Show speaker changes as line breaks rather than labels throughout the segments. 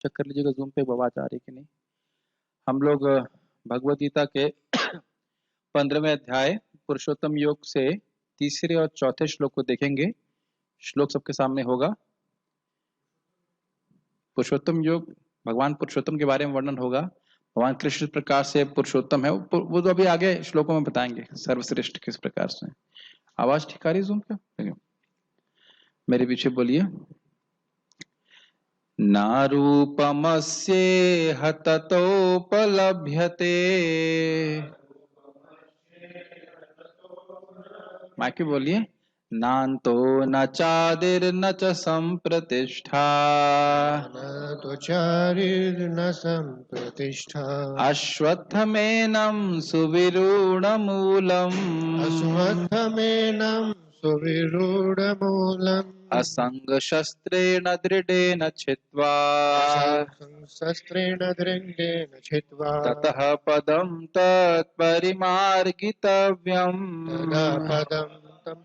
Check कर लीजिएगा zoom पे आवाज आ रही कि नहीं। हम लोग भगवद गीता के 15वें अध्याय पुरुषोत्तम योग से तीसरे और चौथे श्लोक को देखेंगे। श्लोक सबके सामने होगा। पुरुषोत्तम योग, भगवान पुरुषोत्तम के बारे में वर्णन होगा। भगवान कृष्ण प्रकार से पुरुषोत्तम है, वो तो अभी आगे श्लोकों में बताएंगे सर्वश्रेष्ठ किस प्रकार से। आवाज ठीक आ रही जूम पे? मेरे पीछे बोलिए। नारूपमस्येह ततोपलभ्यते। माइक बोलिए। नान्तो न चादिर्न च संप्रतिष्ठा।
तो चारिर्न संप्रतिष्ठा।
अश्वत्थमेनं सुविरूढमूलम्।
अश्वत्थमेनं सुविरूढमूलम्।
असङ्गशस्त्रेण दृढेन छित्त्वा।
शस्त्रेण दृढेन छित्त्वा।
ततः पदं तत्परिमार्गितव्यम्।
ततः पदं तं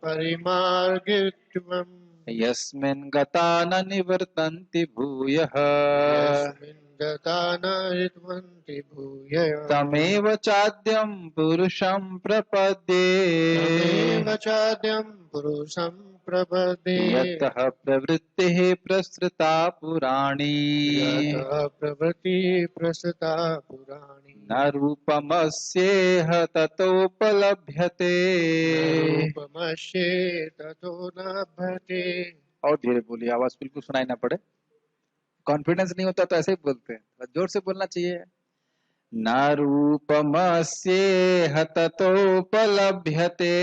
परिमार्गितव्यम्।
यस्मिन् गता न निवर्तन्ति भूयः।
यस्मिन् गता न निवर्तन्ति भूयः।
तमेव चाद्यं पुरुषं प्रपद्ये।
तमेव चाद्यं पुरुषं प्रपद्ये।
यतः प्रवृत्तिः प्रसृता पुराणी।
यतः प्रवृत्तिः प्रसृता पुराणी।
न रूपमस्येह ततोपलभ्यते।
रूपमस्येह ततो लभ्यते।
और धीरे बोलिए, आवाज बिल्कुल सुनाई ना पड़े। कॉन्फिडेंस नहीं होता तो ऐसे ही बोलते हैं, जोर से बोलना चाहिए। न रूपमस्येह ततोपलभ्यते।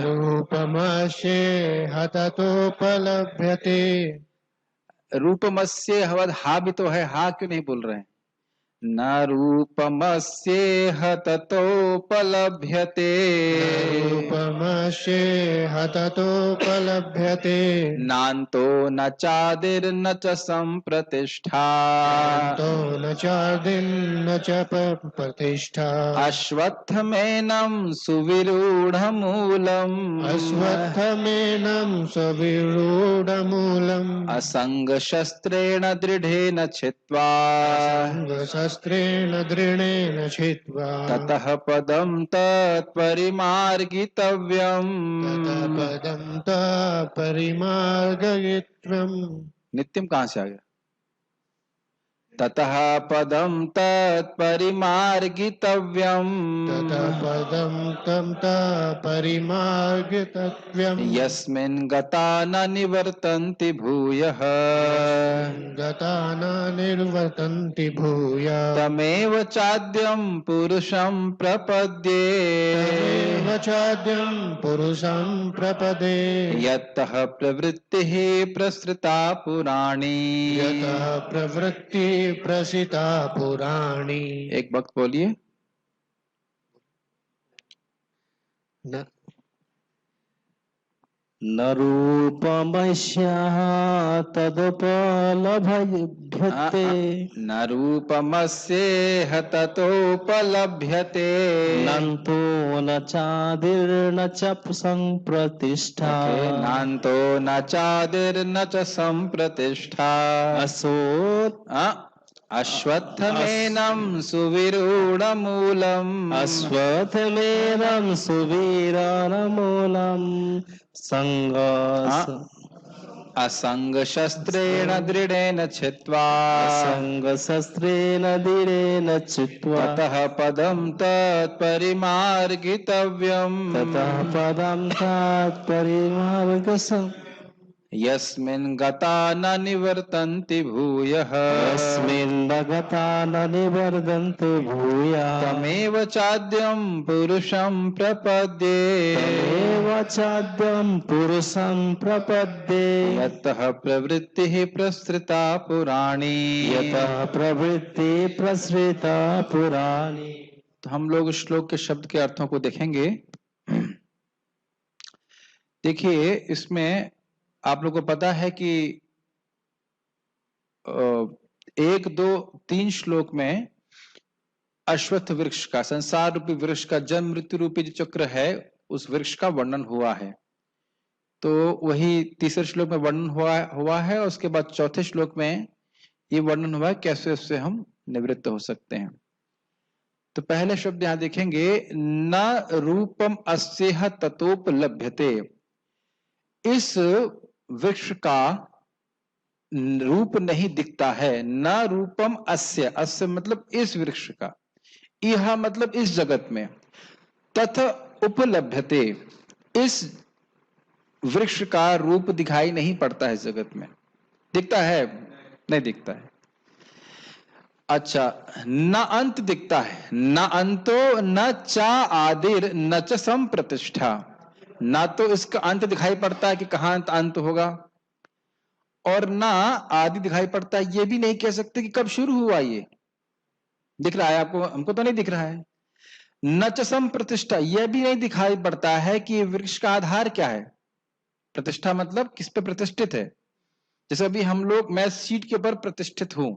रूपमस्येह ततोपलभ्यते।
रूपमस्य हवद हा भी तो है, हा क्यों नहीं बोल रहे हैं? न रूपमस्येह ततोपलभ्यते।
रूपमस्येह ततोपलभ्यते।
नान्तो न चादिर्न च संप्रतिष्ठा।
नान्तो न चादिर्न च प्रतिष्ठा।
अश्वत्थमेनं सुविरूढमूलम्।
अश्वत्थमेनं सुविरूढमूलम्।
असङ्गशस्त्रेण दृढेन छित्त्वा।
शस्त्रेण दृढेन छित्त्वा।
ततः पदं तत्परिमार्गितव्यम्।
ततः पदं तत्परिमार्गितव्यम्।
नित्यम कहाँ से आ गया? ततः पदं तत्परिमार्गितव्यम्।
ततः पदं तं तत्परिमार्गितव्यम्।
यस्मिन् गता न निवर्तन्ति भूयः।
गता न निवर्तन्ति भूयः।
तमेव चाद्यं पुरुषं प्रपद्ये।
तमेव चाद्यं पुरुषं प्रपदे।
यतः प्रवृत्तिः प्रसृता पुराणी।
यतः प्रवृत्ति प्रसिता पुराणी।
एक वक्त बोलिए।
न रूपमस्याः तदुपलभ्यते।
न रूपमस्येह ततोपलभ्यते।
नान्तो न चादिर्न च संप्रतिष्ठा।
नान्तो न चादिर्न च संप्रतिष्ठा। अश्वत्थमेनं सुविरूढमूलम्।
अश्वत्थमेनं सुविरूढमूलम्।
असङ्गशस्त्रेण दृढेन छित्त्वा।
असङ्गशस्त्रेण दृढेन छित्त्वा।
ततः पदं तत्परिमार्गितव्यम्।
ततः पदं तत्परिमार्गितव्यम्।
यस्मिन् गता न निवर्तन्ति भूयः।
यस्मिन् गता न निवर्तन्ति भूयः।
तमेव चाद्यं पुरुषं प्रपद्ये।
तमेव चाद्यं पुरुषं प्रपद्ये।
यतः प्रवृत्तिः प्रसृता पुराणी।
यतः प्रवृत्ति प्रसृता पुराणी।
तो हम लोग श्लोक के शब्द के अर्थों को देखेंगे। देखिए, इसमें आप लोगों को पता है कि 1, 2, 3 श्लोक में अश्वत्थ वृक्ष का, संसार रूपी वृक्ष का, जन्म मृत्यु रूपी जो चक्र है उस वृक्ष का वर्णन हुआ है। तो वही तीसरे श्लोक में वर्णन हुआ है और उसके बाद चौथे श्लोक में ये वर्णन हुआ है कैसे उससे हम निवृत्त हो सकते हैं। तो पहले शब्द यहां देखेंगे, न रूपम अस्यह ततोपलभ्यते। इस वृक्ष का रूप नहीं दिखता है। न रूपम अस्य, अस्य मतलब इस वृक्ष का, यह मतलब इस जगत में, तथा उपलभ्यते, इस वृक्ष का रूप दिखाई नहीं पड़ता है इस जगत में। दिखता है? नहीं दिखता है। अच्छा, न अंत दिखता है, न अंतो न चा आदिर न च संप्रतिष्ठा। ना तो इसका अंत दिखाई पड़ता है कि कहां अंत होगा, और ना आदि दिखाई पड़ता है, ये भी नहीं कह सकते कि कब शुरू हुआ। ये दिख रहा है आपको? हमको तो नहीं दिख रहा है। न च संप्रतिष्ठा, यह भी नहीं दिखाई पड़ता है कि वृक्ष का आधार क्या है। प्रतिष्ठा मतलब किस पे प्रतिष्ठित है। जैसे अभी हम लोग, मैं सीट के ऊपर प्रतिष्ठित हूं,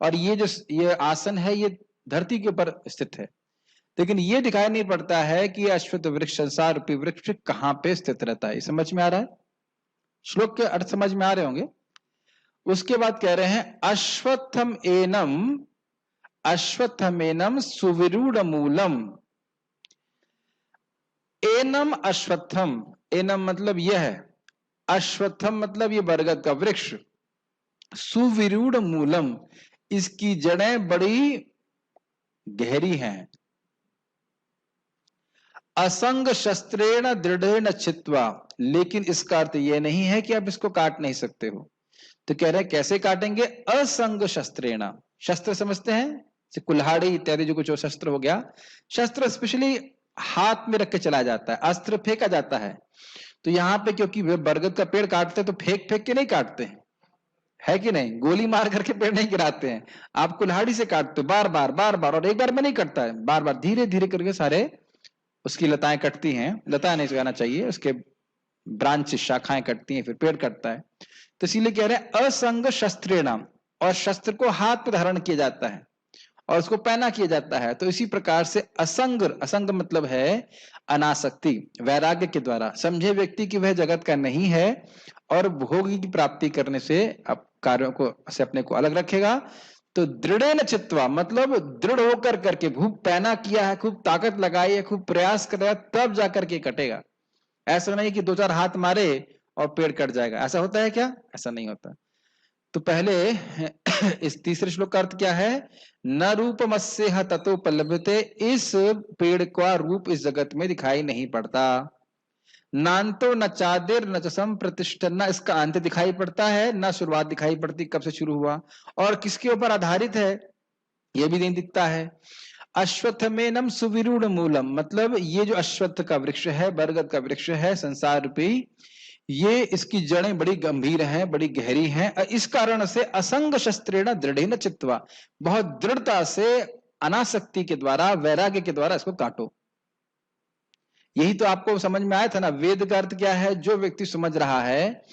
और ये आसन है, ये धरती के ऊपर स्थित है, लेकिन ये दिखाई नहीं पड़ता है कि अश्वत्थ वृक्ष, संसार रूपी वृक्ष कहां पे स्थित रहता है। समझ में आ रहा है? श्लोक के अर्थ समझ में आ रहे होंगे। उसके बाद कह रहे हैं, अश्वत्थमेनम सुविरूढ़ मूलम। एनम अश्वत्थम, एनम मतलब यह है, अश्वत्थम मतलब ये बरगद का वृक्ष, सुविरूढ़ मूलम, इसकी जड़ें बड़ी गहरी हैं, असंग शस्त्रेण दृढ़ेण छित्वा। लेकिन इसका अर्थ यह नहीं है कि आप इसको काट नहीं सकते हो। तो कह रहे हैं कैसे काटेंगे? असंग शस्त्रेण, शस्त्र समझते हैं, जैसे कुल्हाड़ी इत्यादि जो कुछ शस्त्र हो गया। शस्त्र स्पेशली हाथ में रख के चला जाता है, अस्त्र फेंका जाता है। तो यहाँ पे क्योंकि वे बरगद का पेड़ काटते हैं तो फेंक फेंक के नहीं काटते हैं, है कि नहीं? गोली मार करके पेड़ नहीं गिराते हैं, आप कुल्हाड़ी से काटते हो, बार बार बार बार, और एक बार में नहीं कटता है, बार बार धीरे धीरे करके सारे उसकी लताएं कटती हैं। लता नहीं कहना चाहिए, उसके ब्रांच, शाखाएं कटती हैं, फिर पेड़ कटता है। तो इसीलिए कह रहे हैं असंग शस्त्रेणाम, और शस्त्र को हाथ में धारण किया जाता है और उसको पहना किया जाता है। तो इसी प्रकार से असंग, असंग मतलब है अनासक्ति, वैराग्य के द्वारा समझे व्यक्ति की वह जगत का नहीं है, और भोग की प्राप्ति करने से अब कार्यों को से अपने को अलग रखेगा। तो दृढ़ चित्वा मतलब दृढ़ होकर करके, खूब पहना किया है, खूब ताकत लगाई है, खूब प्रयास करेगा, तब जाकर के कटेगा। ऐसा नहीं कि दो चार हाथ मारे और पेड़ कट जाएगा। ऐसा होता है क्या? ऐसा नहीं होता। तो पहले इस तीसरे श्लोक का अर्थ क्या है? न रूपमस्येह ततोपलभ्यते, इस पेड़ का रूप इस जगत में दिखाई नहीं पड़ता। नान्तो न चादिर न च संप्रतिष्ठा, न इसका अंत दिखाई पड़ता है, न शुरुआत दिखाई पड़ती कब से शुरू हुआ, और किसके ऊपर आधारित है यह भी नहीं दिखता है। अश्वत्थमेनम सुविरूढ़ मूलम, मतलब ये जो अश्वत्थ का वृक्ष है, बरगद का वृक्ष है संसार रूपी, ये इसकी जड़ें बड़ी गंभीर हैं, बड़ी गहरी हैं। इस कारण से असंग शस्त्रेण दृढ़ेन चित्वा, बहुत दृढ़ता से अनासक्ति के द्वारा, वैराग्य के द्वारा इसको काटो। यही तो आपको समझ में आया था ना। वेद का अर्थ क्या है? जो व्यक्ति समझ रहा है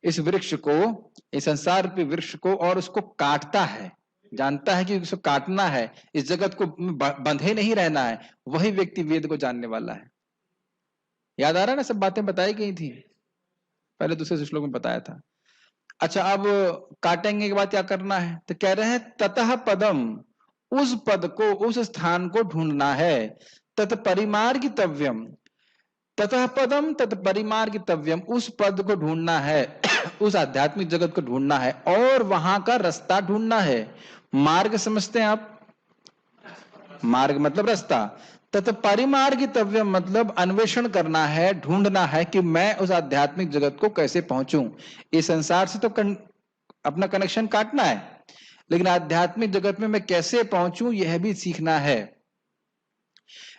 इस वृक्ष को, इस संसार रूपी वृक्ष को, और उसको काटता है, जानता है कि उसको काटना है, इस जगत को बंधे नहीं रहना है, वही व्यक्ति वेद को जानने वाला है। याद आ रहा है ना? सब बातें बताई गई थी पहले दूसरे श्लोक में बताया था। अच्छा, अब काटेंगे के बाद क्या करना है? तो कह रहे हैं ततः पदम, उस पद को, उस स्थान को ढूंढना है। तत्परिमार्गितव्यम, ततः पदम तत्परिमार्गितव्यम, उस पद को ढूंढना है उस आध्यात्मिक जगत को ढूंढना है, और वहां का रास्ता ढूंढना है। मार्ग समझते हैं आप? मार्ग मतलब रास्ता। तत्परिमार्गितव्यम मतलब अन्वेषण करना है, ढूंढना है कि मैं उस आध्यात्मिक जगत को कैसे पहुंचूं। इस संसार से तो अपना कनेक्शन काटना है, लेकिन आध्यात्मिक जगत में मैं कैसे पहुंचूं यह भी सीखना है।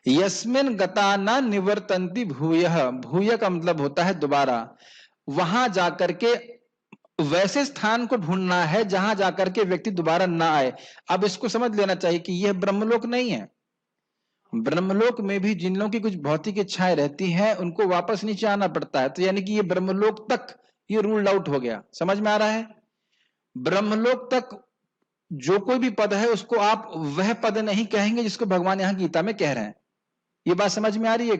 यस्मिन गता न निवर्तन्ति भूयः, भूय का मतलब होता है दोबारा। वहां जाकर के वैसे स्थान को ढूंढना है जहां जाकर के व्यक्ति दोबारा ना आए। अब इसको समझ लेना चाहिए कि यह ब्रह्मलोक नहीं है। ब्रह्मलोक में भी जिन लोगों की कुछ भौतिक इच्छाएं रहती हैं उनको वापस नीचे आना पड़ता है। तो यानी कि ये ब्रह्मलोक तक ये रूल्ड आउट हो गया। समझ में आ रहा है? ब्रह्मलोक तक जो कोई भी पद है उसको आप वह पद नहीं कहेंगे जिसको भगवान यहां गीता में कह रहे हैं। ये बात समझ में आ रही है?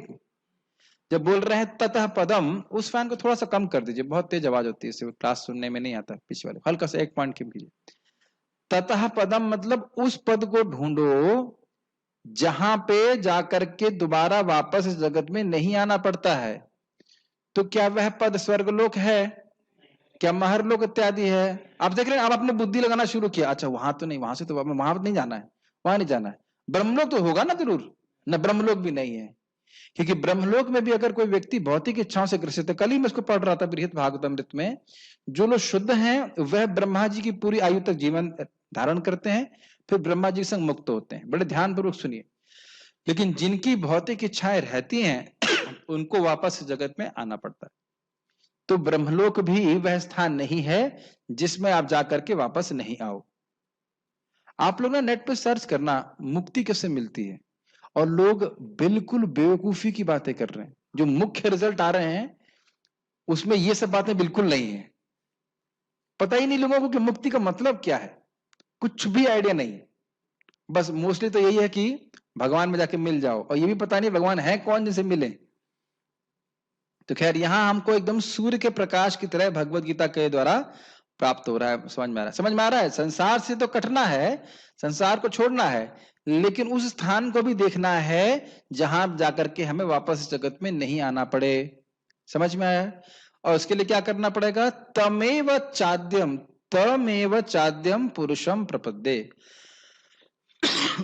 जब बोल रहे हैं ततः पदम, उस फैन को थोड़ा सा कम कर दीजिए, बहुत तेज आवाज होती है, इससे क्लास सुनने में नहीं आता। पीछे वाले हल्का सा एक पॉइंट कम कीजिए। ततः पदम मतलब उस पद को ढूंढो जहां पे जाकर के दोबारा वापस इस जगत में नहीं आना पड़ता है। तो क्या वह पद स्वर्गलोक है, क्या महरलोक इत्यादि है? आप देख रहे हैं, आप अपने बुद्धि लगाना शुरू किया, अच्छा वहां तो नहीं, वहां से तो वहां नहीं जाना है, वहां नहीं जाना है। ब्रह्मलोक तो होगा ना जरूर, न ब्रह्मलोक भी नहीं है, क्योंकि ब्रह्मलोक में भी अगर कोई व्यक्ति भौतिक इच्छाओं से ग्रसित है, कल ही मैं इसको पढ़ रहा था बृहद भागवतामृत में, जो लोग शुद्ध हैं वह ब्रह्मा जी की पूरी आयु तक जीवन धारण करते हैं, फिर ब्रह्मा जी संग मुक्त होते हैं। बड़े ध्यानपूर्वक सुनिए। लेकिन जिनकी भौतिक इच्छाएं रहती हैं उनको वापस जगत में आना पड़ता है। तो ब्रह्मलोक भी वह स्थान नहीं है जिसमें आप जाकर के वापस नहीं आओ। आप लोग ना नेट पर सर्च करना मुक्ति कैसे मिलती है, और लोग बिल्कुल बेवकूफी की बातें कर रहे हैं। जो मुख्य रिजल्ट आ रहे हैं उसमें ये सब बातें बिल्कुल नहीं है। पता ही नहीं लोगों को कि मुक्ति का मतलब क्या है, कुछ भी आइडिया नहीं। बस मोस्टली तो यही है कि भगवान में जाके मिल जाओ, और ये भी पता नहीं भगवान है कौन जिनसे मिले। तो खैर यहां हमको एकदम सूर्य के प्रकाश की तरह भगवत गीता के द्वारा प्राप्त हो रहा है। समझ में आ रहा है? समझ में आ रहा है? संसार से तो कटना है, संसार को छोड़ना है, लेकिन उस स्थान को भी देखना है जहां जाकर के हमें वापस इस जगत में नहीं आना पड़े। समझ में आया? और उसके लिए क्या करना पड़ेगा? तमेव चाद्यम, तमेव चाद्यम पुरुषम प्रपद्ये।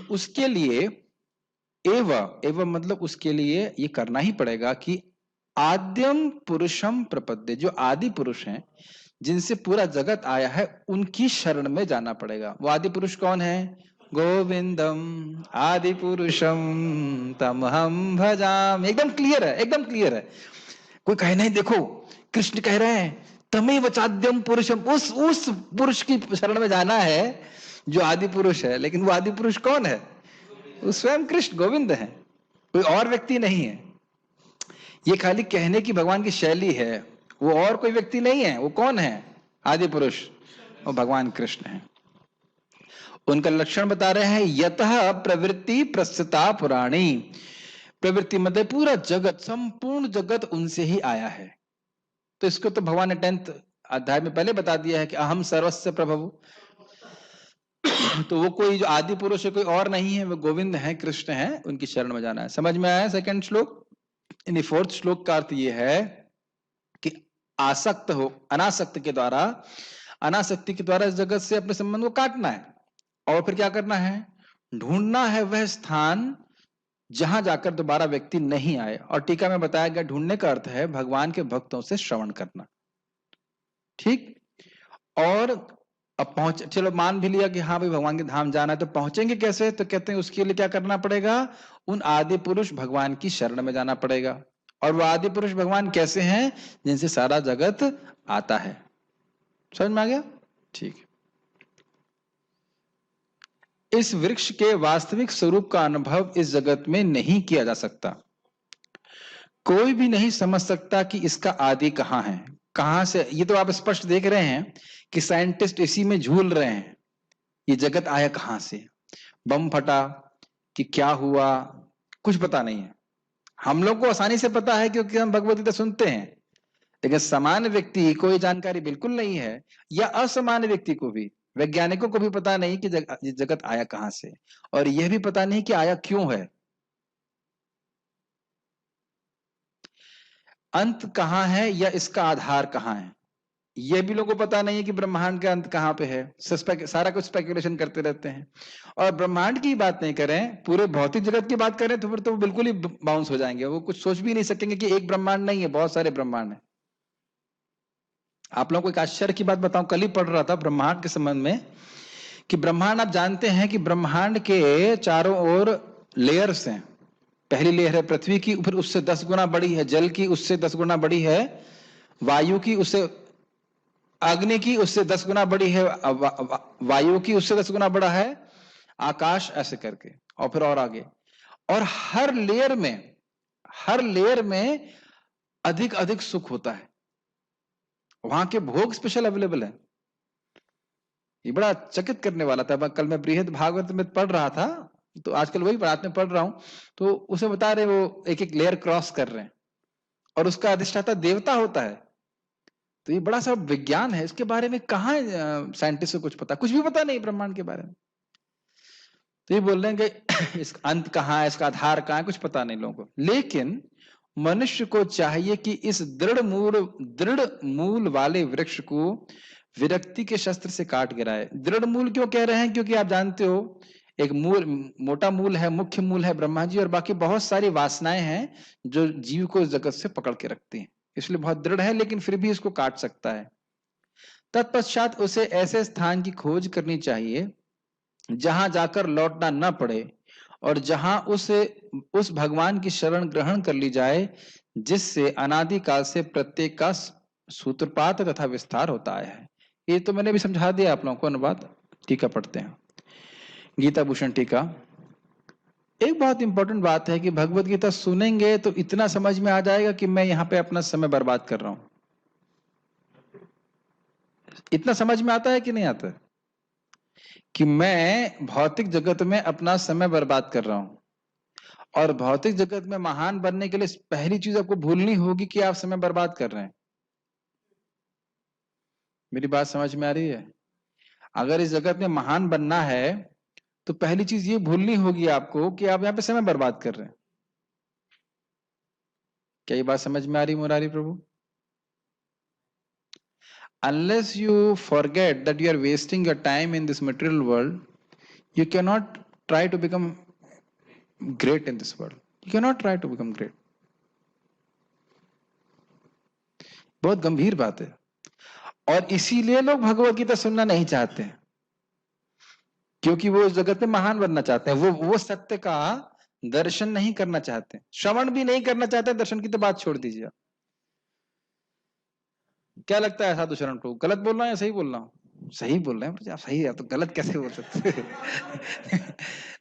उसके लिए एव मतलब उसके लिए ये करना ही पड़ेगा कि आद्यम पुरुषम प्रपद्ये, जो आदि पुरुष हैं जिनसे पूरा जगत आया है उनकी शरण में जाना पड़ेगा। वो आदि पुरुष कौन है? गोविंदम आदि पुरुषम तमहम भजाम। एकदम क्लियर है, एकदम क्लियर है। कोई कहे नहीं, देखो कृष्ण कह रहे हैं तमेव चाद्यम पुरुषम, उस पुरुष की शरण में जाना है जो आदि पुरुष है। लेकिन वो आदि पुरुष कौन है? वो स्वयं कृष्ण गोविंद है, कोई और व्यक्ति नहीं है। ये खाली कहने की भगवान की शैली है, वो और कोई व्यक्ति नहीं है। वो कौन है? आदि पुरुष, वो भगवान कृष्ण है। उनका लक्षण बता रहे हैं, यतः प्रवृत्ति प्रस्थिता पुराणी। प्रवृत्ति मतलब पूरा जगत, संपूर्ण जगत उनसे ही आया है। तो इसको तो भगवान ने 10th अध्याय में पहले बता दिया है कि अहम सर्वस्य प्रभु। तो वो कोई जो आदि पुरुष है कोई और नहीं है, वो गोविंद है, कृष्ण है, उनकी शरण में जाना है। समझ में आया? सेकंड श्लोक। इन 4th श्लोक का अर्थ ये है कि आसक्त हो, अनासक्त के द्वारा, अनासक्ति के द्वारा इस जगत से अपने संबंध को काटना है, और फिर क्या करना है? ढूंढना है वह स्थान जहां जाकर दोबारा व्यक्ति नहीं आए। और टीका में बताया गया ढूंढने का अर्थ है भगवान के भक्तों से श्रवण करना। ठीक। और अब पहुंच, चलो मान भी लिया कि हाँ भाई भगवान के धाम जाना है, तो पहुंचेंगे कैसे? तो कहते हैं उसके लिए क्या करना पड़ेगा? उन आदि पुरुष भगवान की शरण में जाना पड़ेगा। और वो आदि पुरुष भगवान कैसे हैं? जिनसे सारा जगत आता है। समझ में आ गया? ठीक। इस वृक्ष के वास्तविक स्वरूप का अनुभव इस जगत में नहीं किया जा सकता। कोई भी नहीं समझ सकता कि इसका आदि कहाँ है, कहां से। ये तो आप स्पष्ट देख रहे हैं कि साइंटिस्ट इसी में झूल रहे हैं, ये जगत आया कहां से, बम फटा कि क्या हुआ, कुछ पता नहीं है। हम लोग को आसानी से पता है क्योंकि हम भगवत गीता सुनते हैं, लेकिन सामान्य व्यक्ति को ये जानकारी बिल्कुल नहीं है, या असामान्य व्यक्ति को भी, वैज्ञानिकों को भी पता नहीं कि जगत आया कहां से, और यह भी पता नहीं कि आया क्यों है। अंत कहां है या इसका आधार कहां है, यह भी लोगों को पता नहीं है कि ब्रह्मांड का अंत कहां पे है। सारा कुछ स्पेकुलेशन करते रहते हैं। और ब्रह्मांड की बात नहीं करें, पूरे भौतिक जगत की बात करें तो फिर तो वो बिल्कुल ही बाउंस हो जाएंगे। वो कुछ सोच भी नहीं सकेंगे कि एक ब्रह्मांड नहीं है, बहुत सारे ब्रह्मांड है। आप लोगों को एक आश्चर्य की बात बताऊं, कल ही पढ़ रहा था ब्रह्मांड के संबंध में, कि ब्रह्मांड, आप जानते हैं कि ब्रह्मांड के चारों ओर लेयर्स हैं। पहली लेयर है पृथ्वी की, फिर उससे 10 गुना बड़ी है जल की, उससे 10 गुना बड़ी है वायु की, उससे अग्नि की, उससे 10 गुना बड़ी है वायु की, उससे 10 गुना बड़ा है आकाश, ऐसे करके, और फिर और आगे। और हर लेयर में अधिक अधिक सुख होता है। वहां के भोग स्पेशल अवेलेबल है। ये बड़ा चकित करने वाला था। कल मैं बृहद भागवत में पढ़ रहा था, तो आजकल वही रात में पढ़ रहा हूं, तो उसे बता रहे वो एक एक लेयर क्रॉस कर रहे हैं, और उसका अधिष्ठाता देवता होता है। तो ये बड़ा सा विज्ञान है, इसके बारे में कहाँ साइंटिस्ट को कुछ पता, कुछ भी पता नहीं ब्रह्मांड के बारे में। तो ये बोल रहे हैं कि इसका अंत कहाँ है, इसका आधार कहाँ है, कुछ पता नहीं लोगों को। लेकिन मनुष्य को चाहिए कि इस दृढ़ मूल वाले वृक्ष को विरक्ति के शस्त्र से काट गिराए। दृढ़ मूल क्यों कह रहे हैं? क्योंकि आप जानते हो एक मूल, मोटा मूल है, मुख्य मूल है ब्रह्मा जी, और बाकी बहुत सारी वासनाएं हैं जो जीव को इस जगत से पकड़ के रखती हैं, इसलिए बहुत दृढ़ है, लेकिन फिर भी इसको काट सकता है। तत्पश्चात उसे ऐसे स्थान की खोज करनी चाहिए जहां जाकर लौटना न पड़े, और जहां उस भगवान की शरण ग्रहण कर ली जाए जिससे अनादिकाल से प्रत्येक का सूत्रपात तथा विस्तार होता है। ये तो मैंने भी समझा दिया आप लोगों को। अनुवाद टीका पढ़ते हैं, गीता भूषण टीका। एक बहुत इंपॉर्टेंट बात है कि भगवत गीता सुनेंगे तो इतना समझ में आ जाएगा कि मैं यहाँ पे अपना समय बर्बाद कर रहा हूं। इतना समझ में आता है कि नहीं आता है कि मैं भौतिक जगत में अपना समय बर्बाद कर रहा हूं, और भौतिक जगत में महान बनने के लिए पहली चीज आपको भूलनी होगी कि आप समय बर्बाद कर रहे हैं। मेरी बात समझ में आ रही है? अगर इस जगत में महान बनना है तो पहली चीज ये भूलनी होगी आपको कि आप यहाँ पे समय बर्बाद कर रहे हैं। क्या ये बात समझ में आ रही मुरारी प्रभु? Unless you forget that you are wasting your time in this material world, you cannot try to become great in this world. You cannot try to become great. बहुत गंभीर बात है, और इसीलिए लोग भगवत गीता सुनना नहीं चाहते हैं, क्योंकि वो उस जगत में महान बनना चाहते हैं। वो सत्य का दर्शन नहीं करना चाहते, श्रवण भी नहीं करना चाहते। दर्शन की तो बात छोड़ दीजिए। क्या लगता है साधु शरण प्रभु, गलत बोल रहा है या सही बोल रहा हूं? सही बोल रहे हैं। आप सही है तो गलत कैसे बोल सकते?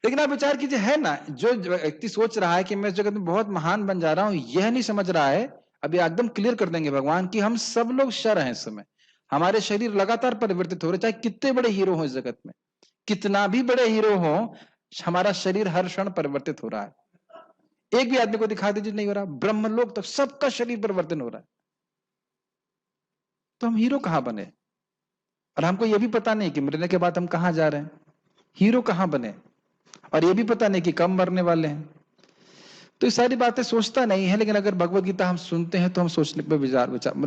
लेकिन आप विचार कीजिए, है ना, जो व्यक्ति सोच रहा है कि मैं इस जगत में बहुत महान बन जा रहा हूं, यह नहीं समझ रहा है, अभी एकदम क्लियर कर देंगे भगवान कि हम सब लोग शर हैं इस समय। हमारे शरीर लगातार परिवर्तित हो रहे, चाहे कितने बड़े हीरो हो इस जगत में, कितना भी बड़े हीरो हो, हमारा शरीर हर क्षण परिवर्तित हो रहा है। एक भी आदमी को दिखा दीजिए नहीं हो रहा। ब्रह्मलोक तक सबका शरीर परिवर्तन हो रहा है, तो हम हीरो कहां बने? और हमको यह भी पता नहीं कि मरने के बाद हम कहां जा रहे हैं, हीरो कहां बने, और यह भी पता नहीं कि कब मरने वाले हैं। तो ये सारी बातें सोचता नहीं है। लेकिन अगर भगवत गीता हम सुनते हैं तो हम सोचने पर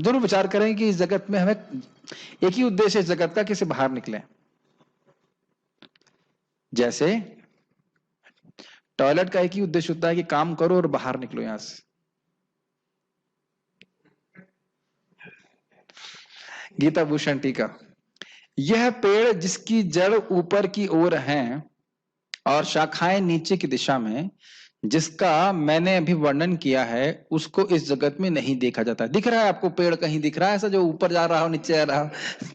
जरूर विचार करें कि इस जगत में हमें एक ही उद्देश्य है, इस जगत का, किसे बाहर निकले। जैसे टॉयलेट का एक ही उद्देश्य होता है कि काम करो और बाहर निकलो यहां से। गीता भूषण टीका। यह पेड़ जिसकी जड़ ऊपर की ओर है और शाखाएं नीचे की दिशा में, जिसका मैंने अभी वर्णन किया है, उसको इस जगत में नहीं देखा जाता। दिख रहा है आपको पेड़ कहीं दिख रहा है ऐसा जो ऊपर जा रहा हो नीचे आ रहा हो?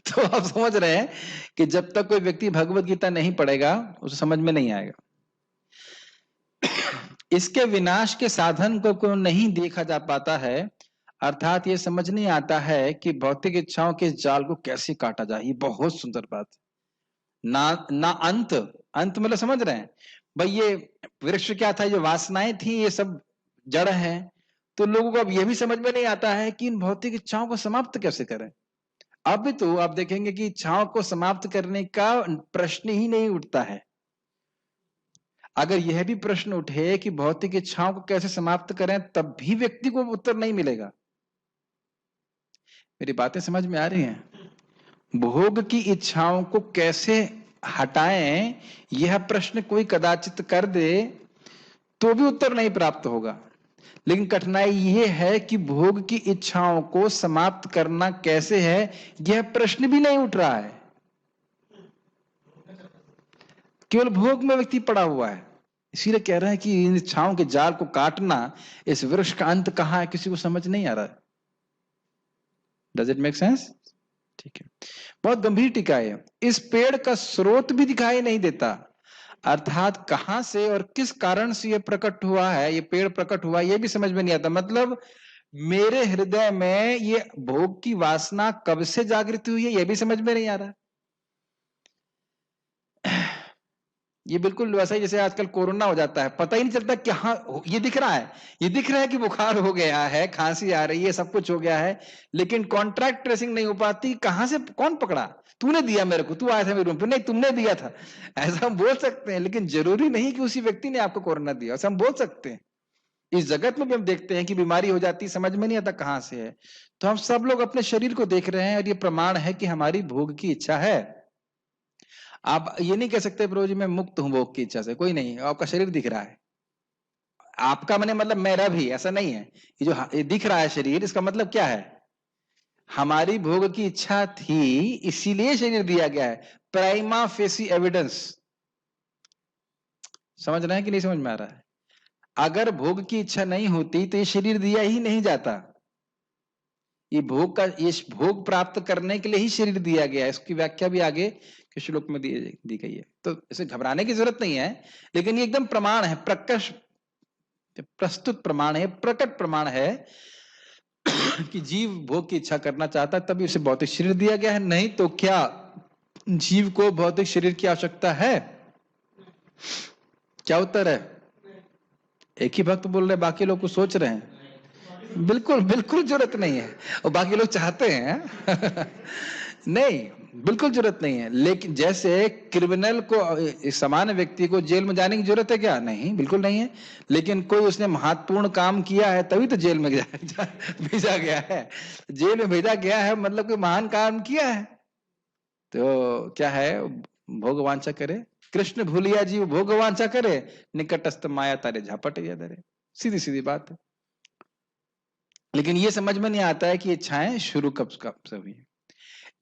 तो आप समझ रहे हैं कि जब तक कोई व्यक्ति भगवत गीता नहीं पढ़ेगा उसे समझ में नहीं आएगा। इसके विनाश के साधन को नहीं देखा जा पाता है, अर्थात ये समझ नहीं आता है कि भौतिक इच्छाओं के जाल को कैसे काटा जाए। ये बहुत सुंदर बात। ना अंत मतलब समझ रहे हैं भाई, ये वृक्ष क्या था, ये वासनाएं थी, ये सब जड़ है। तो लोगों को अब यह भी समझ में नहीं आता है कि इन भौतिक इच्छाओं को समाप्त कैसे करें। अब भी तो आप देखेंगे कि इच्छाओं को समाप्त करने का प्रश्न ही नहीं उठता है। अगर यह भी प्रश्न उठे कि भौतिक इच्छाओं को कैसे समाप्त करें, तब भी व्यक्ति को उत्तर नहीं मिलेगा। मेरी बातें समझ में आ रही हैं? भोग की इच्छाओं को कैसे हटाएं, यह प्रश्न कोई कदाचित कर दे तो भी उत्तर नहीं प्राप्त होगा। लेकिन कठिनाई यह है कि भोग की इच्छाओं को समाप्त करना कैसे है, यह प्रश्न भी नहीं उठ रहा है। केवल भोग में व्यक्ति पड़ा हुआ है। इसीलिए कह रहे हैं कि इन इच्छाओं के जाल को काटना, इस वृक्ष का अंत कहां है, किसी को समझ नहीं आ रहा है। Does it make sense? ठीक है, बहुत गंभीर टीका है। इस पेड़ का स्रोत भी दिखाई नहीं देता, अर्थात कहां से और किस कारण से यह प्रकट हुआ है, ये पेड़ प्रकट हुआ, यह भी समझ में नहीं आता। मतलब मेरे हृदय में ये भोग की वासना कब से जागृत हुई है, यह भी समझ में नहीं आ रहा। ये बिल्कुल वैसा ही जैसे आजकल कोरोना हो जाता है, पता ही नहीं चलता क्या ये दिख रहा है, ये दिख रहा है कि बुखार हो गया है, खांसी आ रही है, सब कुछ हो गया है, लेकिन कॉन्ट्रैक्ट ट्रेसिंग नहीं हो पाती। कहां से कौन पकड़ा, तूने दिया मेरे को, तू आया था मेरे रूम पे, नहीं तुमने दिया था, ऐसा हम बोल सकते हैं। लेकिन जरूरी नहीं कि उसी व्यक्ति ने आपको कोरोना दिया, ऐसा हम बोल सकते हैं। इस जगत में भी हम देखते हैं कि बीमारी हो जाती, समझ में नहीं आता कहां से है। तो हम सब लोग अपने शरीर को देख रहे हैं और ये प्रमाण है कि हमारी भोग की इच्छा है। आप ये नहीं कह सकते प्रभु जी मैं मुक्त हूं भोग की इच्छा से, कोई नहीं, आपका शरीर दिख रहा है। आपका मैंने मतलब मेरा भी, ऐसा नहीं है। ये जो ये दिख रहा है शरीर, इसका मतलब क्या है, हमारी भोग की इच्छा थी इसीलिए शरीर दिया गया है। प्राइमा फेसी एविडेंस, समझ रहे हैं कि नहीं समझ में आ रहा है? अगर भोग की इच्छा नहीं होती तो ये शरीर दिया ही नहीं जाता। ये भोग प्राप्त करने के लिए ही शरीर दिया गया है। इसकी व्याख्या भी आगे के श्लोक में दी गई है, तो इसे घबराने की जरूरत नहीं है। लेकिन ये एकदम प्रमाण है, प्रस्तुत प्रमाण है, प्रकट प्रमाण है कि जीव भोग की इच्छा करना चाहता है, तभी उसे भौतिक शरीर दिया गया है। नहीं तो क्या जीव को भौतिक शरीर की आवश्यकता है? क्या उत्तर है? एक ही भक्त बोल रहे, बाकी लोग कुछ सोच रहे हैं। बिल्कुल बिल्कुल जरूरत नहीं है, और बाकी लोग चाहते हैं नहीं, बिल्कुल जरूरत नहीं है। लेकिन जैसे क्रिमिनल को, सामान्य व्यक्ति को जेल में जाने की जरूरत है क्या? नहीं, बिल्कुल नहीं है। लेकिन कोई उसने महत्वपूर्ण काम किया है तभी तो जेल में भेजा गया है। जेल में भेजा गया है मतलब कोई महान काम किया है। तो क्या है, भोग वांछा करे, कृष्ण भूलिया जीव भोग वांछा करे, निकटस्थ माया तारे झापट या दरे, सीधी सीधी बात है। लेकिन ये समझ में नहीं आता है कि इच्छाएं शुरू कब से हुई।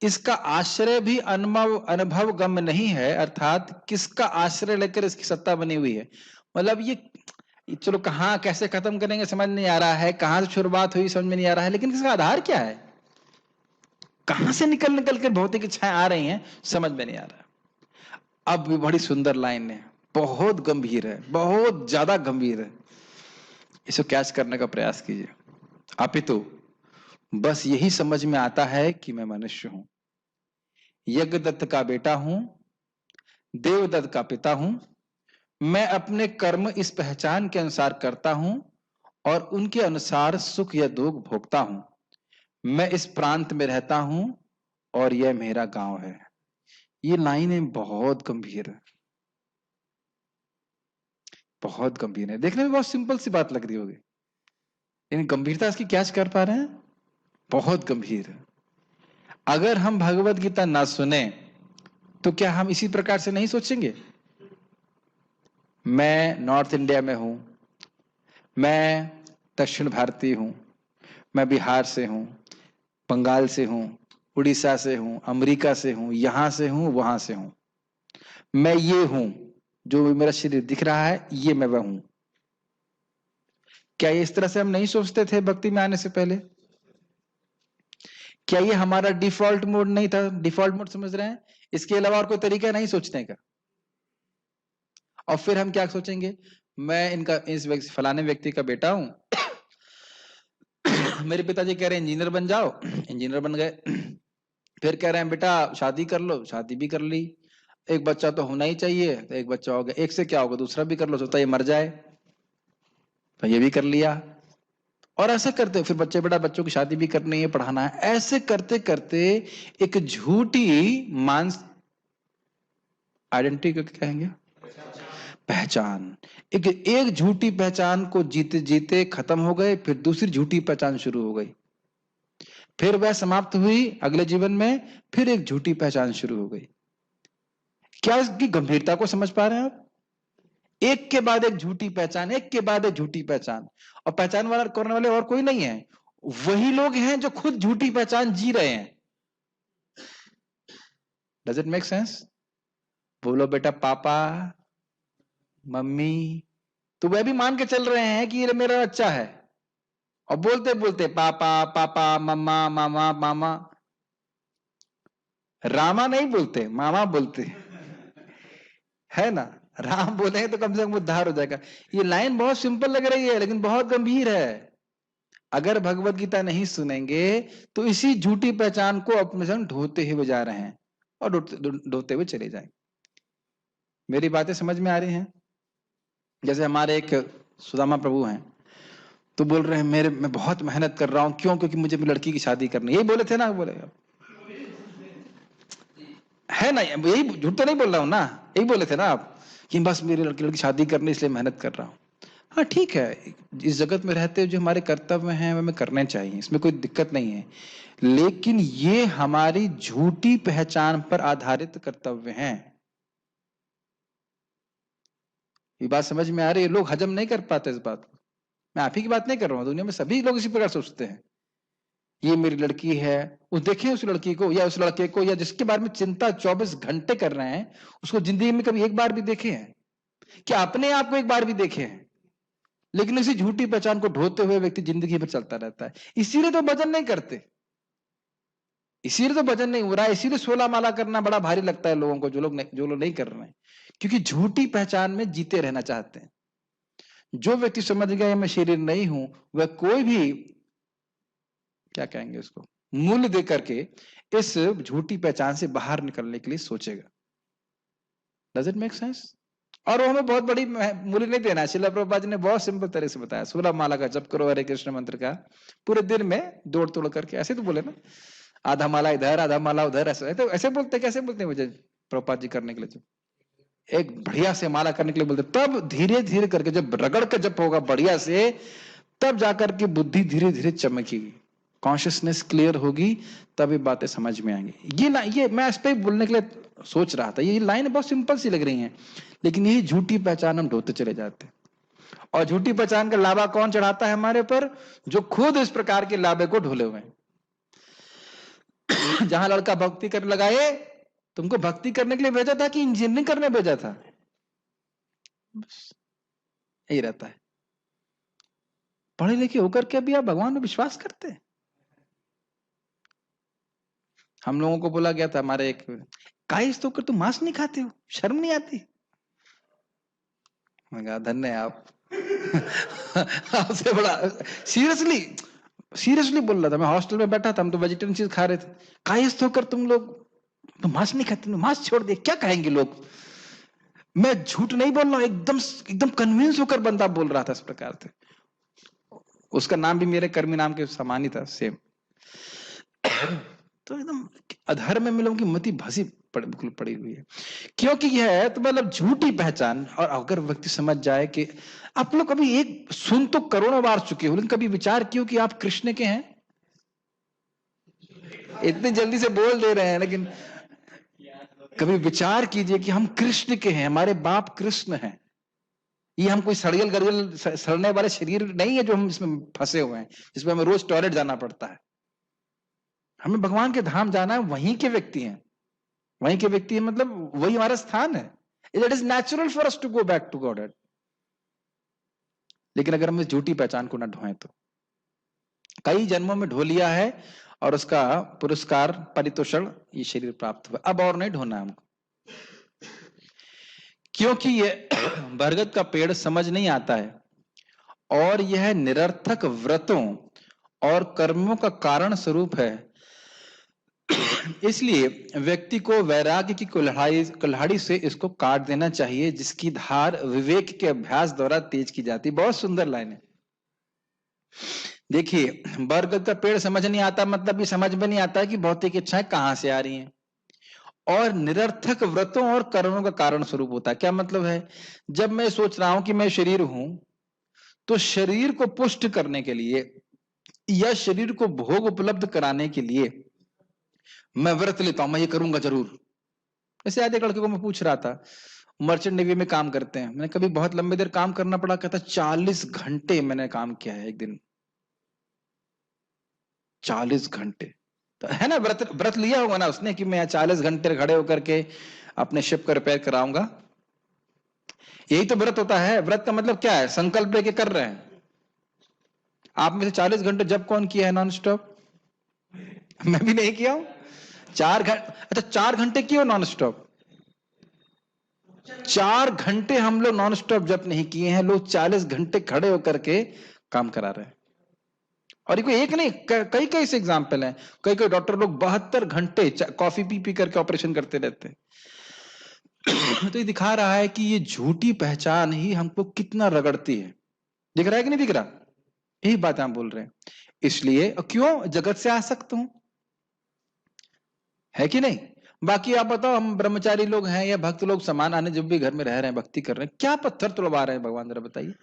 इसका आश्रय भी अनुभव गम्य नहीं है, अर्थात किसका आश्रय लेकर इसकी सत्ता बनी हुई है। मतलब ये चलो कहाँ कैसे खत्म करेंगे समझ नहीं आ रहा है, कहां से शुरुआत हुई समझ में नहीं आ रहा है, लेकिन इसका आधार क्या है, कहां से निकल निकल कर भौतिक इच्छाएं आ रही हैं समझ में नहीं आ रहा। अब भी बड़ी सुंदर लाइन है, बहुत गंभीर है, बहुत ज्यादा गंभीर है, इसे कैच करने का प्रयास कीजिए। अपितु बस यही समझ में आता है कि मैं मनुष्य हूं, यज्ञदत्त का बेटा हूं, देवदत्त का पिता हूं। मैं अपने कर्म इस पहचान के अनुसार करता हूं और उनके अनुसार सुख या दुख भोगता हूं। मैं इस प्रांत में रहता हूं और यह मेरा गांव है। ये लाइनें बहुत गंभीर है, बहुत गंभीर है। देखने में बहुत सिंपल सी बात लग रही होगी, लेकिन गंभीरता इसकी कैच कर पा रहे हैं? बहुत गंभीर है। अगर हम भगवत गीता ना सुने तो क्या हम इसी प्रकार से नहीं सोचेंगे? मैं नॉर्थ इंडिया में हूं, मैं दक्षिण भारतीय हूं, मैं बिहार से हूं, बंगाल से हूं, उड़ीसा से हूं, अमेरिका से हूं, यहां से हूं, वहां से हूं। मैं ये हूं, जो मेरा शरीर दिख रहा है ये मैं वह हूं। क्या ये इस तरह से हम नहीं सोचते थे भक्ति में आने से पहले? क्या ये हमारा डिफॉल्ट मोड नहीं था? डिफॉल्ट मोड समझ रहे हैं? इसके अलावा और कोई तरीका नहीं सोचने का। और फिर हम क्या सोचेंगे, मैं इस फलाने व्यक्ति का बेटा हूं मेरे पिताजी कह रहे हैं इंजीनियर बन जाओ, इंजीनियर बन गए। फिर कह रहे हैं बेटा शादी कर लो, शादी भी कर ली। एक बच्चा तो होना ही चाहिए, तो एक बच्चा हो गया, एक से क्या होगा दूसरा भी कर लो, सोचता ये मर जाए तो ये भी कर लिया। और ऐसे करते फिर बच्चों की शादी भी करनी है, पढ़ाना है। ऐसे करते करते एक झूठी आइडेंटिटी को क्या कहेंगे, पहचान, एक झूठी पहचान को जीते जीते खत्म हो गए, फिर दूसरी झूठी पहचान शुरू हो गई, फिर वह समाप्त हुई, अगले जीवन में फिर एक झूठी पहचान शुरू हो गई। क्या इसकी गंभीरता को समझ पा रहे हैं आप? एक के बाद एक झूठी पहचान, एक के बाद एक झूठी पहचान, और पहचान वाला करने वाले और कोई नहीं है, वही लोग हैं जो खुद झूठी पहचान जी रहे हैं। Does it make sense? बोलो बेटा पापा मम्मी, तो वह भी मान के चल रहे हैं कि ये मेरा बच्चा है, और बोलते बोलते पापा पापा मम्मा मामा मामा, रामा नहीं बोलते, मामा बोलते है ना। राम बोलेंगे तो कम से कम उद्धार हो जाएगा। ये लाइन बहुत सिंपल लग रही है लेकिन बहुत गंभीर है। अगर भगवत गीता नहीं सुनेंगे तो इसी झूठी पहचान को अपने संग ढोते हुए जा रहे हैं, और ढोते हुए चले जाएंगे। मेरी बातें समझ में आ रही हैं? जैसे हमारे एक सुदामा प्रभु हैं, तो बोल रहे हैं मैं बहुत मेहनत कर रहा हूं, क्यों? क्योंकि मुझे अपनी लड़की की शादी करनी। यही बोले थे ना? बोले है ना? यही झूठ तो नहीं बोल रहा हूं ना? यही बोले थे ना आप कि बस मेरी लड़की की शादी करनी इसलिए मेहनत कर रहा हूं। हाँ ठीक है, इस जगत में रहते हुए जो हमारे कर्तव्य हैं हमें करने चाहिए, इसमें कोई दिक्कत नहीं है, लेकिन ये हमारी झूठी पहचान पर आधारित कर्तव्य हैं। ये बात समझ में आ रही है? लोग हजम नहीं कर पाते इस बात को। मैं आप ही की बात नहीं कर रहा हूं, दुनिया में सभी लोग इसी प्रकार सोचते हैं। ये मेरी लड़की है, वो देखें उस लड़की को या उस लड़के को या जिसके बारे में चिंता 24 घंटे कर रहे हैं, उसको जिंदगी में कभी एक बार भी देखे हैं क्या? अपने आप को एक बार भी देखे हैं? लेकिन इसी झूठी पहचान को ढोते हुए व्यक्ति जिंदगी भर चलता रहता है। इसीलिए तो भजन नहीं करते, इसीलिए तो भजन नहीं हो रहा है, इसीलिए 16 माला करना बड़ा भारी लगता है लोगों को, जो लोग नहीं कर रहे हैं, क्योंकि झूठी पहचान में जीते रहना चाहते हैं। जो व्यक्ति समझ गया मैं शरीर नहीं हूं, वह कोई भी क्या कहेंगे उसको मूल्य दे करके इस झूठी पहचान से बाहर निकलने के लिए सोचेगा। Does it make sense? और वो हमें बहुत बड़ी मूल्य नहीं देना है। श्रील प्रभुपाद जी ने बहुत सिंपल तरह से बताया, 16 माला का जप करो, हरे कृष्ण मंत्र का पूरे दिन में दौड़ तोड़ करके, ऐसे तो बोले ना, आधा माला इधर आधा माला उधर, ऐसे तो ऐसे बोलते, कैसे बोलते हैं मुझे प्रभुपाद जी करने के लिए? एक बढ़िया से माला करने के लिए बोलते, तब धीरे धीरे करके जब रगड़ के जप होगा बढ़िया से, तब जाकर के बुद्धि धीरे धीरे चमकेगी, कॉन्शियसनेस क्लियर होगी, तब ये बातें समझ में आएंगी। ये ना, ये मैं इस पे बोलने के लिए सोच रहा था। ये लाइन बहुत सिंपल सी लग रही है, लेकिन यही झूठी पहचान हम ढोते चले जाते हैं। और झूठी पहचान का लावा कौन चढ़ाता है हमारे पर? जो खुद इस प्रकार के लाभे को ढोले हुए हैं। जहां लड़का भक्ति करने लगाए, तुमको भक्ति करने के लिए भेजा था कि इंजीनियरिंग करने भेजा था? बस यही रहता है। पढ़े लिखे होकर के भी आप भगवान में विश्वास करते हैं? हम लोगों को बोला गया था, हमारे एक काइस तो कर, तुम मांस नहीं खाते हो, शर्म नहीं आती? मैं कहा धन्य है आप। आपसे बड़ा सीरियसली बोल रहा था। मैं हॉस्टल में बैठा था, हम तो वेजिटेरियन चीज खा रहे थे। काइस तो कर तुम लोग तो मांस नहीं खाते, मांस छोड़ दे, क्या कहेंगे लोग? मैं झूठ नहीं बोल रहा हूं, एकदम एकदम कन्विंस होकर बंदा बोल रहा था इस प्रकार से। उसका नाम भी मेरे कर्मी नाम के समान ही था, सेम। तो एकदम अधर्म में लोगों की मति भसी बिल्कुल पड़ी हुई है, क्योंकि यह है तो मतलब झूठी पहचान। और अगर व्यक्ति समझ जाए कि आप लोग कभी एक सुन तो करोड़ों बार चुके हो, लेकिन कभी विचार किया कि आप कृष्ण के हैं? इतनी जल्दी से बोल दे रहे हैं, लेकिन कभी विचार कीजिए कि हम कृष्ण के हैं, हमारे बाप कृष्ण हैं। ये हम कोई सड़ियल गड़ियल सड़ने वाले शरीर नहीं है जो हम इसमें फंसे हुए हैं, जिसमें हमें रोज टॉयलेट जाना पड़ता है। हमें भगवान के धाम जाना है, वहीं के व्यक्ति हैं, वहीं के व्यक्ति है, मतलब वही हमारा स्थान है। It is natural for us to go back to God. लेकिन अगर हम इस झूठी पहचान को ना ढोएं तो कई जन्मों में ढो लिया है और उसका पुरस्कार परितोषण ये शरीर प्राप्त हुआ, अब और नहीं ढोना हमको। क्योंकि ये बरगद का पेड़ समझ नहीं आता है और यह निरर्थक व्रतों और कर्मों का कारण स्वरूप है। इसलिए व्यक्ति को वैराग्य की कुल्हाड़ी से इसको काट देना चाहिए, जिसकी धार विवेक के अभ्यास द्वारा तेज की जाती। बहुत सुंदर लाइन है। देखिए, बरगद का पेड़ समझ नहीं आता, मतलब ये समझ में नहीं आता है कि भौतिक इच्छाएं कहां से आ रही हैं, और निरर्थक व्रतों और कर्मों का कारण स्वरूप होता है। क्या मतलब है? जब मैं सोच रहा हूं कि मैं शरीर हूं, तो शरीर को पुष्ट करने के लिए या शरीर को भोग उपलब्ध कराने के लिए मैं व्रत लेता हूं, मैं ये करूंगा जरूर। जैसे आज एक लड़के को मैं पूछ रहा था, मर्चेंट नेवी में काम करते हैं, मैंने कभी बहुत लंबे देर काम करना पड़ा, कहता 40 घंटे मैंने काम किया है एक दिन। 40 घंटे तो है ना, व्रत लिया होगा ना उसने कि मैं 40 घंटे खड़े होकर के अपने शिप को रिपेयर कराऊंगा। यही तो व्रत होता है। व्रत का मतलब क्या है? संकल्प लेके कर रहे हैं। आप में से 40 घंटे जब कौन किया है नॉन स्टॉप? मैं भी नहीं किया हूं। 4 घंटे, अच्छा 4 घंटे किए नॉन स्टॉप? 4 घंटे हम लोग नॉन स्टॉप जब नहीं किए हैं, लोग 40 घंटे खड़े होकर के काम करा रहे हैं। और कोई एक नहीं, कई कई से एग्जाम्पल हैं। कई कई डॉक्टर लोग 72 घंटे कॉफी पी पी करके ऑपरेशन करते रहते हैं। तो ये दिखा रहा है कि ये झूठी पहचान ही हमको कितना रगड़ती है। दिख रहा है कि नहीं दिख रहा? यही बात हम बोल रहे हैं। इसलिए क्यों जगत से आसक्त हूं, है कि नहीं? बाकी आप बताओ, हम ब्रह्मचारी लोग हैं या भक्त लोग समान आने जब भी घर में रह रहे हैं, भक्ति कर रहे हैं, क्या पत्थर तुड़वा रहे हैं भगवान, जरा बताइए।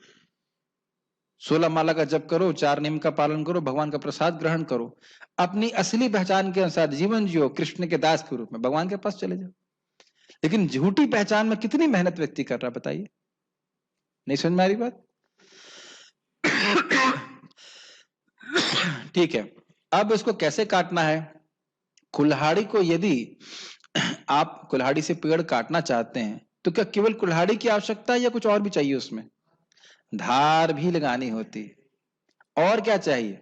16 माला का जप करो, 4 नियम का पालन करो, भगवान का प्रसाद ग्रहण करो, अपनी असली पहचान के अनुसार जीवन जियो, कृष्ण के दास के रूप में भगवान के पास चले जाओ। लेकिन झूठी पहचान में कितनी मेहनत व्यक्ति कर रहा है बताइए। नहीं समझ में आ रही बात? ठीक है, अब इसको कैसे काटना है? कुल्हाड़ी को यदि आप कुल्हाड़ी से पेड़ काटना चाहते हैं तो क्या केवल कुल्हाड़ी की आवश्यकता है या कुछ और भी चाहिए? उसमें धार भी लगानी होती है। और क्या चाहिए?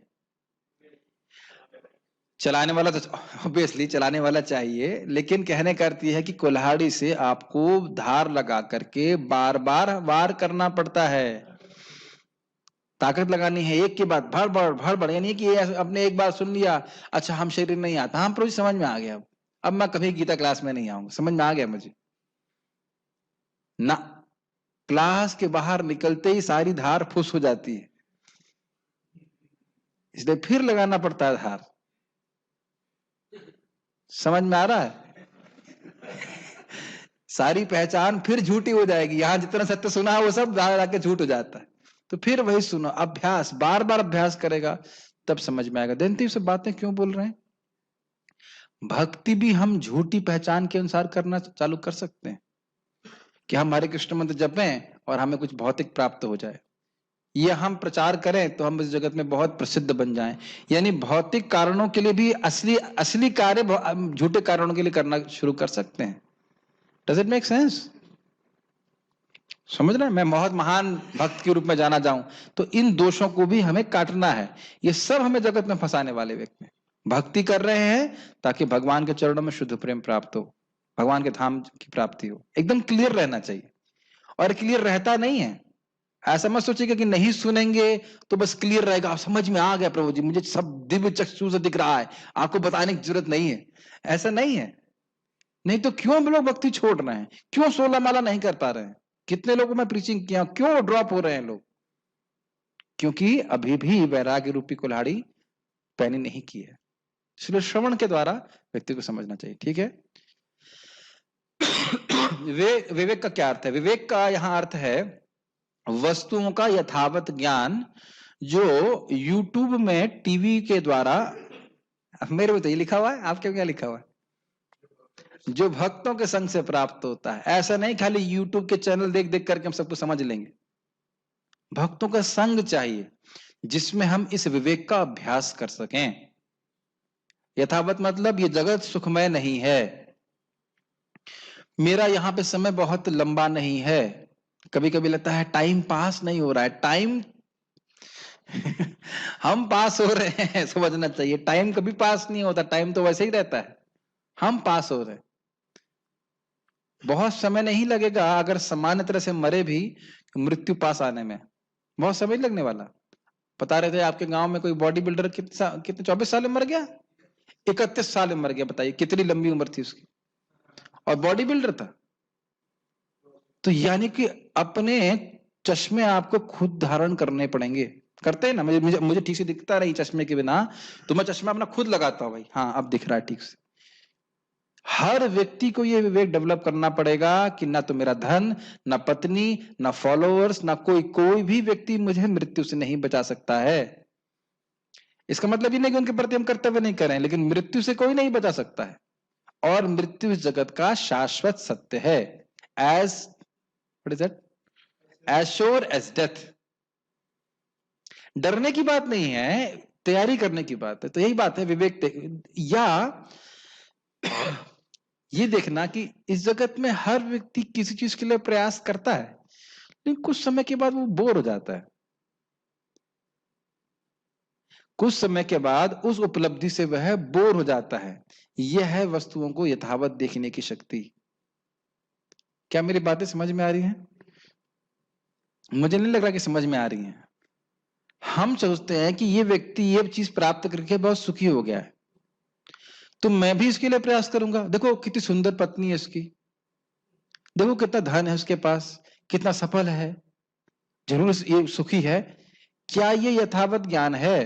चलाने वाला, तो ऑब्वियसली चलाने वाला चाहिए, लेकिन कहने का अर्थ यह है कि कुल्हाड़ी से आपको धार लगा करके बार बार वार करना पड़ता है, ताकत लगानी है, एक के बाद भड़ भड़ भड़ भड़। यानी कि आपने एक बार सुन लिया, अच्छा हम शरीर नहीं आता, हम प्रभु समझ में आ गया, अब मैं कभी गीता क्लास में नहीं आऊंगा, समझ में आ गया मुझे ना। क्लास के बाहर निकलते ही सारी धार फुस हो जाती है, इसलिए फिर लगाना पड़ता है धार। समझ में आ रहा है? सारी पहचान फिर झूठी हो जाएगी, यहां जितना सत्य सुना है वो सब जाके झूठ हो जाता है। तो फिर वही सुनो, अभ्यास, बार बार अभ्यास करेगा तब समझ में आएगा। देखते सब बातें क्यों बोल रहे हैं? भक्ति भी हम झूठी पहचान के अनुसार करना चालू कर सकते हैं कि हम हरे कृष्ण मंत्र जपें और हमें कुछ भौतिक प्राप्त हो जाए, ये हम प्रचार करें तो हम इस जगत में बहुत प्रसिद्ध बन जाएं। यानी भौतिक कारणों के लिए भी असली कार्य झूठे कारणों के लिए करना शुरू कर सकते हैं। Does it make sense? समझ रहे हैं? मैं बहुत महान भक्त के रूप में जाना जाऊं तो इन दोषों को भी हमें काटना है। ये सब हमें जगत में फंसाने वाले व्यक्ति। भक्ति कर रहे हैं ताकि भगवान के चरणों में शुद्ध प्रेम प्राप्त हो, भगवान के धाम की प्राप्ति हो। एकदम क्लियर रहना चाहिए, और क्लियर रहता नहीं है। ऐसा मत सोचिएगा कि नहीं सुनेंगे तो बस क्लियर रहेगा, समझ में आ गया प्रभु जी, मुझे सब दिव्य चक्षु से दिख रहा है, आपको बताने की जरूरत नहीं है। ऐसा नहीं है। नहीं तो क्यों लोग भक्ति छोड़ रहे हैं? क्यों 16 माला नहीं कर पा रहे हैं? कितने लोगों में प्रीचिंग किया, क्यों ड्रॉप हो रहे हैं लोग? क्योंकि अभी भी वैराग्य रूपी कुल्हाड़ी पहनी नहीं की है। इसलिए श्रवण के द्वारा व्यक्ति को समझना चाहिए। ठीक है। विवेक का क्या अर्थ है? विवेक का यहां अर्थ है वस्तुओं का यथावत ज्ञान, जो YouTube में, टीवी के द्वारा, मेरे तो ये लिखा हुआ है, आपके क्या लिखा हुआ है, जो भक्तों के संग से प्राप्त होता है। ऐसा नहीं खाली YouTube के चैनल देख देख करके हम सबको समझ लेंगे। भक्तों का संग चाहिए जिसमें हम इस विवेक का अभ्यास कर सकें। यथावत मतलब ये जगत सुखमय नहीं है, मेरा यहां पे समय बहुत लंबा नहीं है, कभी कभी लगता है टाइम पास नहीं हो रहा है। टाइम हम पास हो रहे हैं, समझना चाहिए। टाइम कभी पास नहीं होता, टाइम तो वैसे ही रहता है। हम पास हो रहे हैं, बहुत समय नहीं लगेगा। अगर सामान्य तरह से मरे भी, मृत्यु पास आने में बहुत समय लगने वाला। बता रहे थे आपके गांव में कोई बॉडी बिल्डर कितने 24 साल में मर गया, 31 साल में मर गया। बताइए कितनी लंबी उम्र थी उसकी, और बॉडी बिल्डर था। तो यानी कि अपने चश्मे आपको खुद धारण करने पड़ेंगे। करते हैं ना, मुझे ठीक से दिखता नहीं चश्मे के बिना, तो मैं चश्मा अपना खुद लगाता हूं भाई, हाँ अब दिख रहा है ठीक से। हर व्यक्ति को यह विवेक डेवलप करना पड़ेगा कि ना तो मेरा धन, ना पत्नी, ना फॉलोअर्स, ना कोई भी व्यक्ति मुझे मृत्यु से नहीं बचा सकता है। इसका मतलब ये नहीं कि उनके प्रति हम कर्तव्य नहीं करें, लेकिन मृत्यु से कोई नहीं बचा सकता है। और मृत्यु इस जगत का शाश्वत सत्य है, as what is that, as sure as death. डरने की बात नहीं है, तैयारी करने की बात है। तो यही बात है विवेक। या ये देखना कि इस जगत में हर व्यक्ति किसी चीज के लिए प्रयास करता है, लेकिन कुछ समय के बाद वो बोर हो जाता है। कुछ समय के बाद उस उपलब्धि से वह बोर हो जाता है। यह है वस्तुओं को यथावत देखने की शक्ति। क्या मेरी बातें समझ में आ रही हैं? मुझे नहीं लग रहा कि समझ में आ रही हैं। हम सोचते हैं कि ये व्यक्ति ये चीज प्राप्त करके बहुत सुखी हो गया है, तो मैं भी इसके लिए प्रयास करूंगा। देखो कितनी सुंदर पत्नी है इसकी, देखो कितना धन है उसके पास, कितना सफल है, जरूर ये सुखी है। क्या ये यथावत ज्ञान है?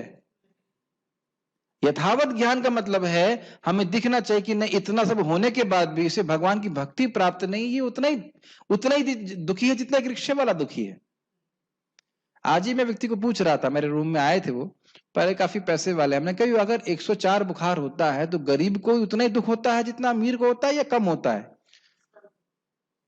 यथावत ज्ञान का मतलब है हमें दिखना चाहिए कि नहीं, इतना सब होने के बाद भी इसे भगवान की भक्ति प्राप्त नहीं, ये उतना ही दुखी है जितना एक रिक्शे वाला दुखी है। आज ही मैं व्यक्ति को पूछ रहा था, मेरे रूम में आए थे वो, पहले काफी पैसे वाले, हमने कहा अगर 104 बुखार होता है तो गरीब को उतना ही दुख होता है जितना अमीर को होता है या कम होता है?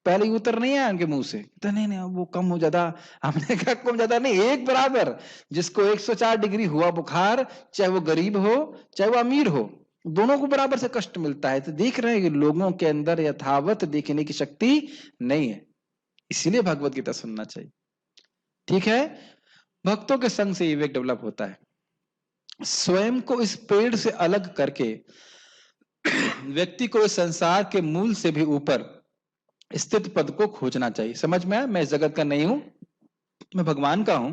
पहले ही उत्तर नहीं आया उनके मुंह से, तो नहीं नहीं वो कम हो ज्यादा। हमने कहा कम ज्यादा नहीं, एक बराबर। जिसको 104 डिग्री हुआ बुखार, चाहे वो गरीब हो चाहे वो अमीर हो, दोनों को बराबर से कष्ट मिलता है। तो देख रहे हैं कि लोगों के अंदर यथावत देखने की शक्ति नहीं है, इसीलिए भगवत गीता सुनना चाहिए। ठीक है, भक्तों के संग से ये विवेक डेवलप होता है। स्वयं को इस पेड़ से अलग करके व्यक्ति को इस संसार के मूल से भी ऊपर स्थित पद को खोजना चाहिए। समझ में आया? मैं इस जगत का नहीं हूं, मैं भगवान का हूं।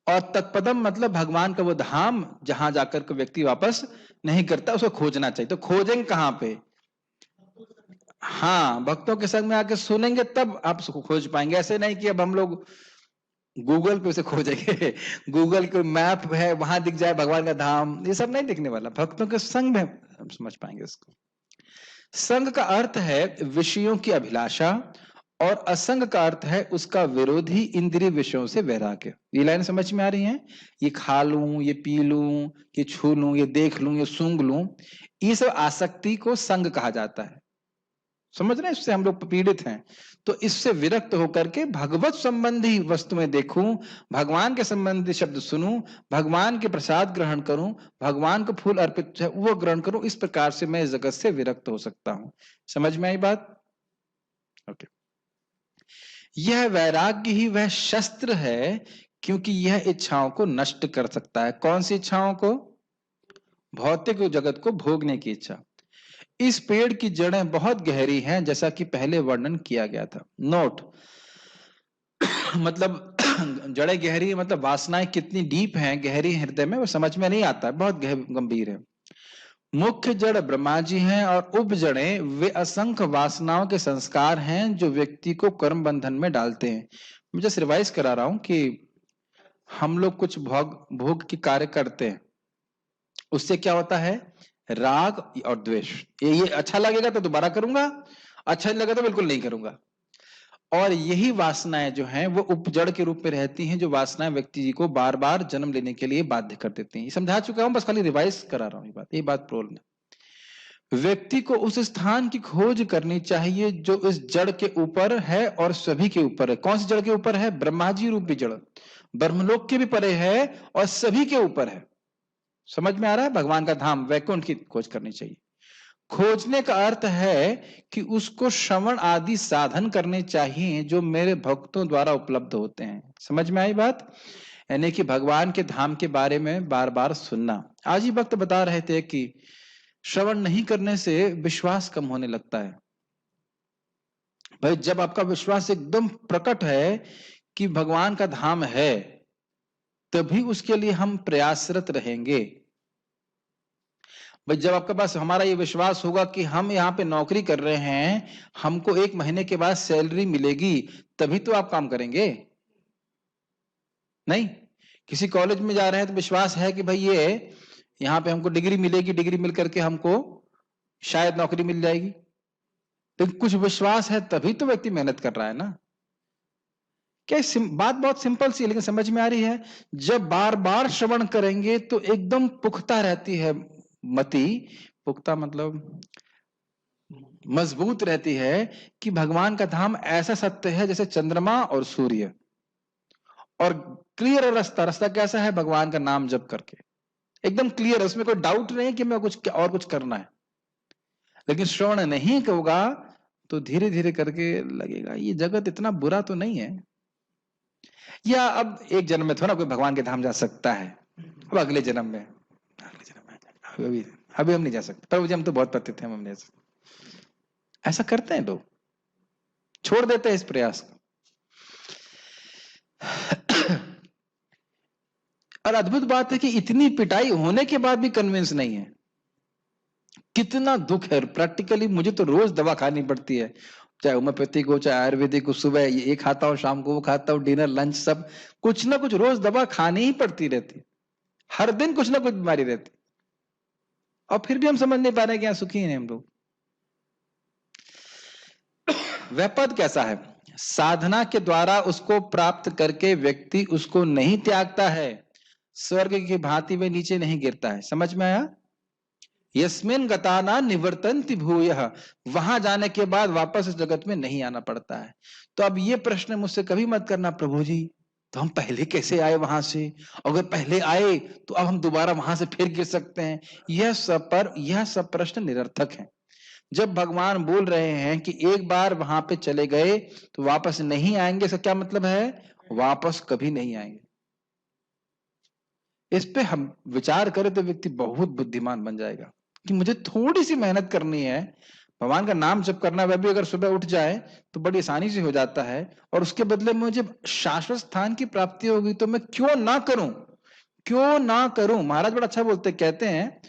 और तत्पदम मतलब भगवान का वो धाम जहां जाकर के व्यक्ति वापस नहीं करता, उसको खोजना चाहिए। तो खोजेंगे कहां पे? हाँ, भक्तों के संग में आके सुनेंगे तब आप उसको खोज पाएंगे। ऐसे नहीं कि अब हम लोग गूगल पे उसे खोजेंगे गूगल के मैप है वहां दिख जाए भगवान का धाम, ये सब नहीं दिखने वाला। भक्तों के संग में हम समझ पाएंगे इसको। संग का अर्थ है विषयों की अभिलाषा, और असंग का अर्थ है उसका विरोधी इंद्रिय विषयों से वैराग्य। ये लाइन समझ में आ रही है? ये खा लूं, ये पी लूं, ये छू लूं, ये देख लूं, ये सूंघ लूं, ये सब आसक्ति को संग कहा जाता है। समझ रहे हैं? इससे हम लोग पीड़ित हैं। तो इससे विरक्त होकर के भगवत संबंधी वस्तु में देखूं, भगवान के संबंधी शब्द सुनूं, भगवान के प्रसाद ग्रहण करूं, भगवान को फूल अर्पित है वो ग्रहण करूं, इस प्रकार से मैं इस जगत से विरक्त हो सकता हूं। समझ में आई बात? ओके। यह वैराग्य ही वह शस्त्र है, क्योंकि यह इच्छाओं को नष्ट कर सकता है। कौन सी इच्छाओं को? भौतिक जगत को भोगने की इच्छा। इस पेड़ की जड़ें बहुत गहरी हैं, जैसा कि पहले वर्णन किया गया था। नोट मतलब जड़ें गहरी मतलब वासनाएं कितनी डीप हैं, गहरी हृदय में, वो समझ में नहीं आता है, बहुत गंभीर है। मुख्य जड़ ब्रह्मा जी हैं और उप जड़ें वे असंख्य वासनाओं के संस्कार हैं जो व्यक्ति को कर्म बंधन में डालते हैं। मैं जस्ट रिवाइज करा रहा हूं कि हम लोग कुछ भोग की कार्य करते हैं, उससे क्या होता है? राग और द्वेष। ये अच्छा लगेगा तो दोबारा करूंगा, अच्छा नहीं लगा तो बिल्कुल नहीं करूंगा। और यही वासनाएं जो हैं वो उपजड़ के रूप में रहती हैं, जो वासनाएं व्यक्ति जी को बार बार जन्म लेने के लिए बाध्य कर देती हैं। समझा चुका हूं, बस खाली रिवाइज करा रहा हूं ये बात प्रोल में। व्यक्ति को उस स्थान की खोज करनी चाहिए जो इस जड़ के ऊपर है और सभी के ऊपर है। कौन सी जड़ के ऊपर है? ब्रह्मा जी रूपी जड़, ब्रह्मलोक के भी परे है और सभी के ऊपर है। समझ में आ रहा है? भगवान का धाम वैकुंठ की खोज करनी चाहिए। खोजने का अर्थ है कि उसको श्रवण आदि साधन करने चाहिए जो मेरे भक्तों द्वारा उपलब्ध होते हैं। समझ में आई बात? यानी कि भगवान के धाम के बारे में बार बार सुनना। आज ही भक्त बता रहे थे कि श्रवण नहीं करने से विश्वास कम होने लगता है। भाई जब आपका विश्वास एकदम प्रकट है कि भगवान का धाम है, तभी उसके लिए हम प्रयासरत रहेंगे। भाई जब आपके पास हमारा ये विश्वास होगा कि हम यहाँ पे नौकरी कर रहे हैं, हमको 1 महीने के बाद सैलरी मिलेगी, तभी तो आप काम करेंगे। नहीं, किसी कॉलेज में जा रहे हैं तो विश्वास है कि भाई ये यहाँ पे हमको डिग्री मिलेगी, डिग्री मिल करके हमको शायद नौकरी मिल जाएगी। तो कुछ विश्वास है तभी तो व्यक्ति मेहनत कर रहा है ना। क्या बात बहुत सिंपल सी है, लेकिन समझ में आ रही है? जब बार बार श्रवण करेंगे तो एकदम पुख्ता रहती है मति, पुख्ता मतलब मजबूत रहती है कि भगवान का धाम ऐसा सत्य है जैसे चंद्रमा और सूर्य। और क्लियर रास्ता, रास्ता कैसा है? भगवान का नाम जप करके एकदम क्लियर है, उसमें कोई डाउट नहीं कि मैं कुछ करना है। लेकिन श्रवण नहीं होगा तो धीरे धीरे करके लगेगा ये जगत इतना बुरा तो नहीं है, या अब एक जन्म में थोड़ा कोई भगवान के धाम जा सकता है, अब अगले जन्म में अभी हम नहीं जा सकते। प्रभु जी हम तो बहुत पतित हैं, हम नहीं जा सकते। ऐसा करते हैं लोग, छोड़ देते हैं इस प्रयास को। और अद्भुत बात है कि इतनी पिटाई होने के बाद भी कन्विंस नहीं है। कितना दुख है, प्रैक्टिकली मुझे तो रोज दवा खानी पड़ती है, चाहे होम्योपैथिक हो चाहे आयुर्वेदिक हो, सुबह ये खाता हूँ, शाम को वो खाता हूँ, डिनर लंच सब कुछ ना कुछ रोज दवा खानी ही पड़ती रहती, हर दिन कुछ ना कुछ बीमारी रहती, और फिर भी हम समझ नहीं पा रहे कि यहाँ सुखी हैं हम लोग। वह पद कैसा है? साधना के द्वारा उसको प्राप्त करके व्यक्ति उसको नहीं त्यागता है, स्वर्ग की भांति में नीचे नहीं गिरता है। समझ में आया? यस्मिन गताना निवर्तन्ति भूयः, वहां जाने के बाद वापस इस जगत में नहीं आना पड़ता है। तो अब ये प्रश्न मुझसे कभी मत करना, प्रभु जी तो हम पहले कैसे आए वहां से, अगर पहले आए तो अब हम दोबारा वहां से फिर गिर सकते हैं। यह सब प्रश्न निरर्थक है। जब भगवान बोल रहे हैं कि एक बार वहां पे चले गए तो वापस नहीं आएंगे, इसका क्या मतलब है? वापस कभी नहीं आएंगे। इस पे हम विचार करें तो व्यक्ति बहुत बुद्धिमान बन जाएगा कि मुझे थोड़ी सी मेहनत करनी है, भगवान का नाम जप करना, वह भी अगर सुबह उठ जाए तो बड़ी आसानी से हो जाता है, और उसके बदले में मुझे शाश्वत स्थान की प्राप्ति होगी, तो मैं क्यों ना करूं, क्यों ना करूं। महाराज बड़ा अच्छा बोलते, कहते हैं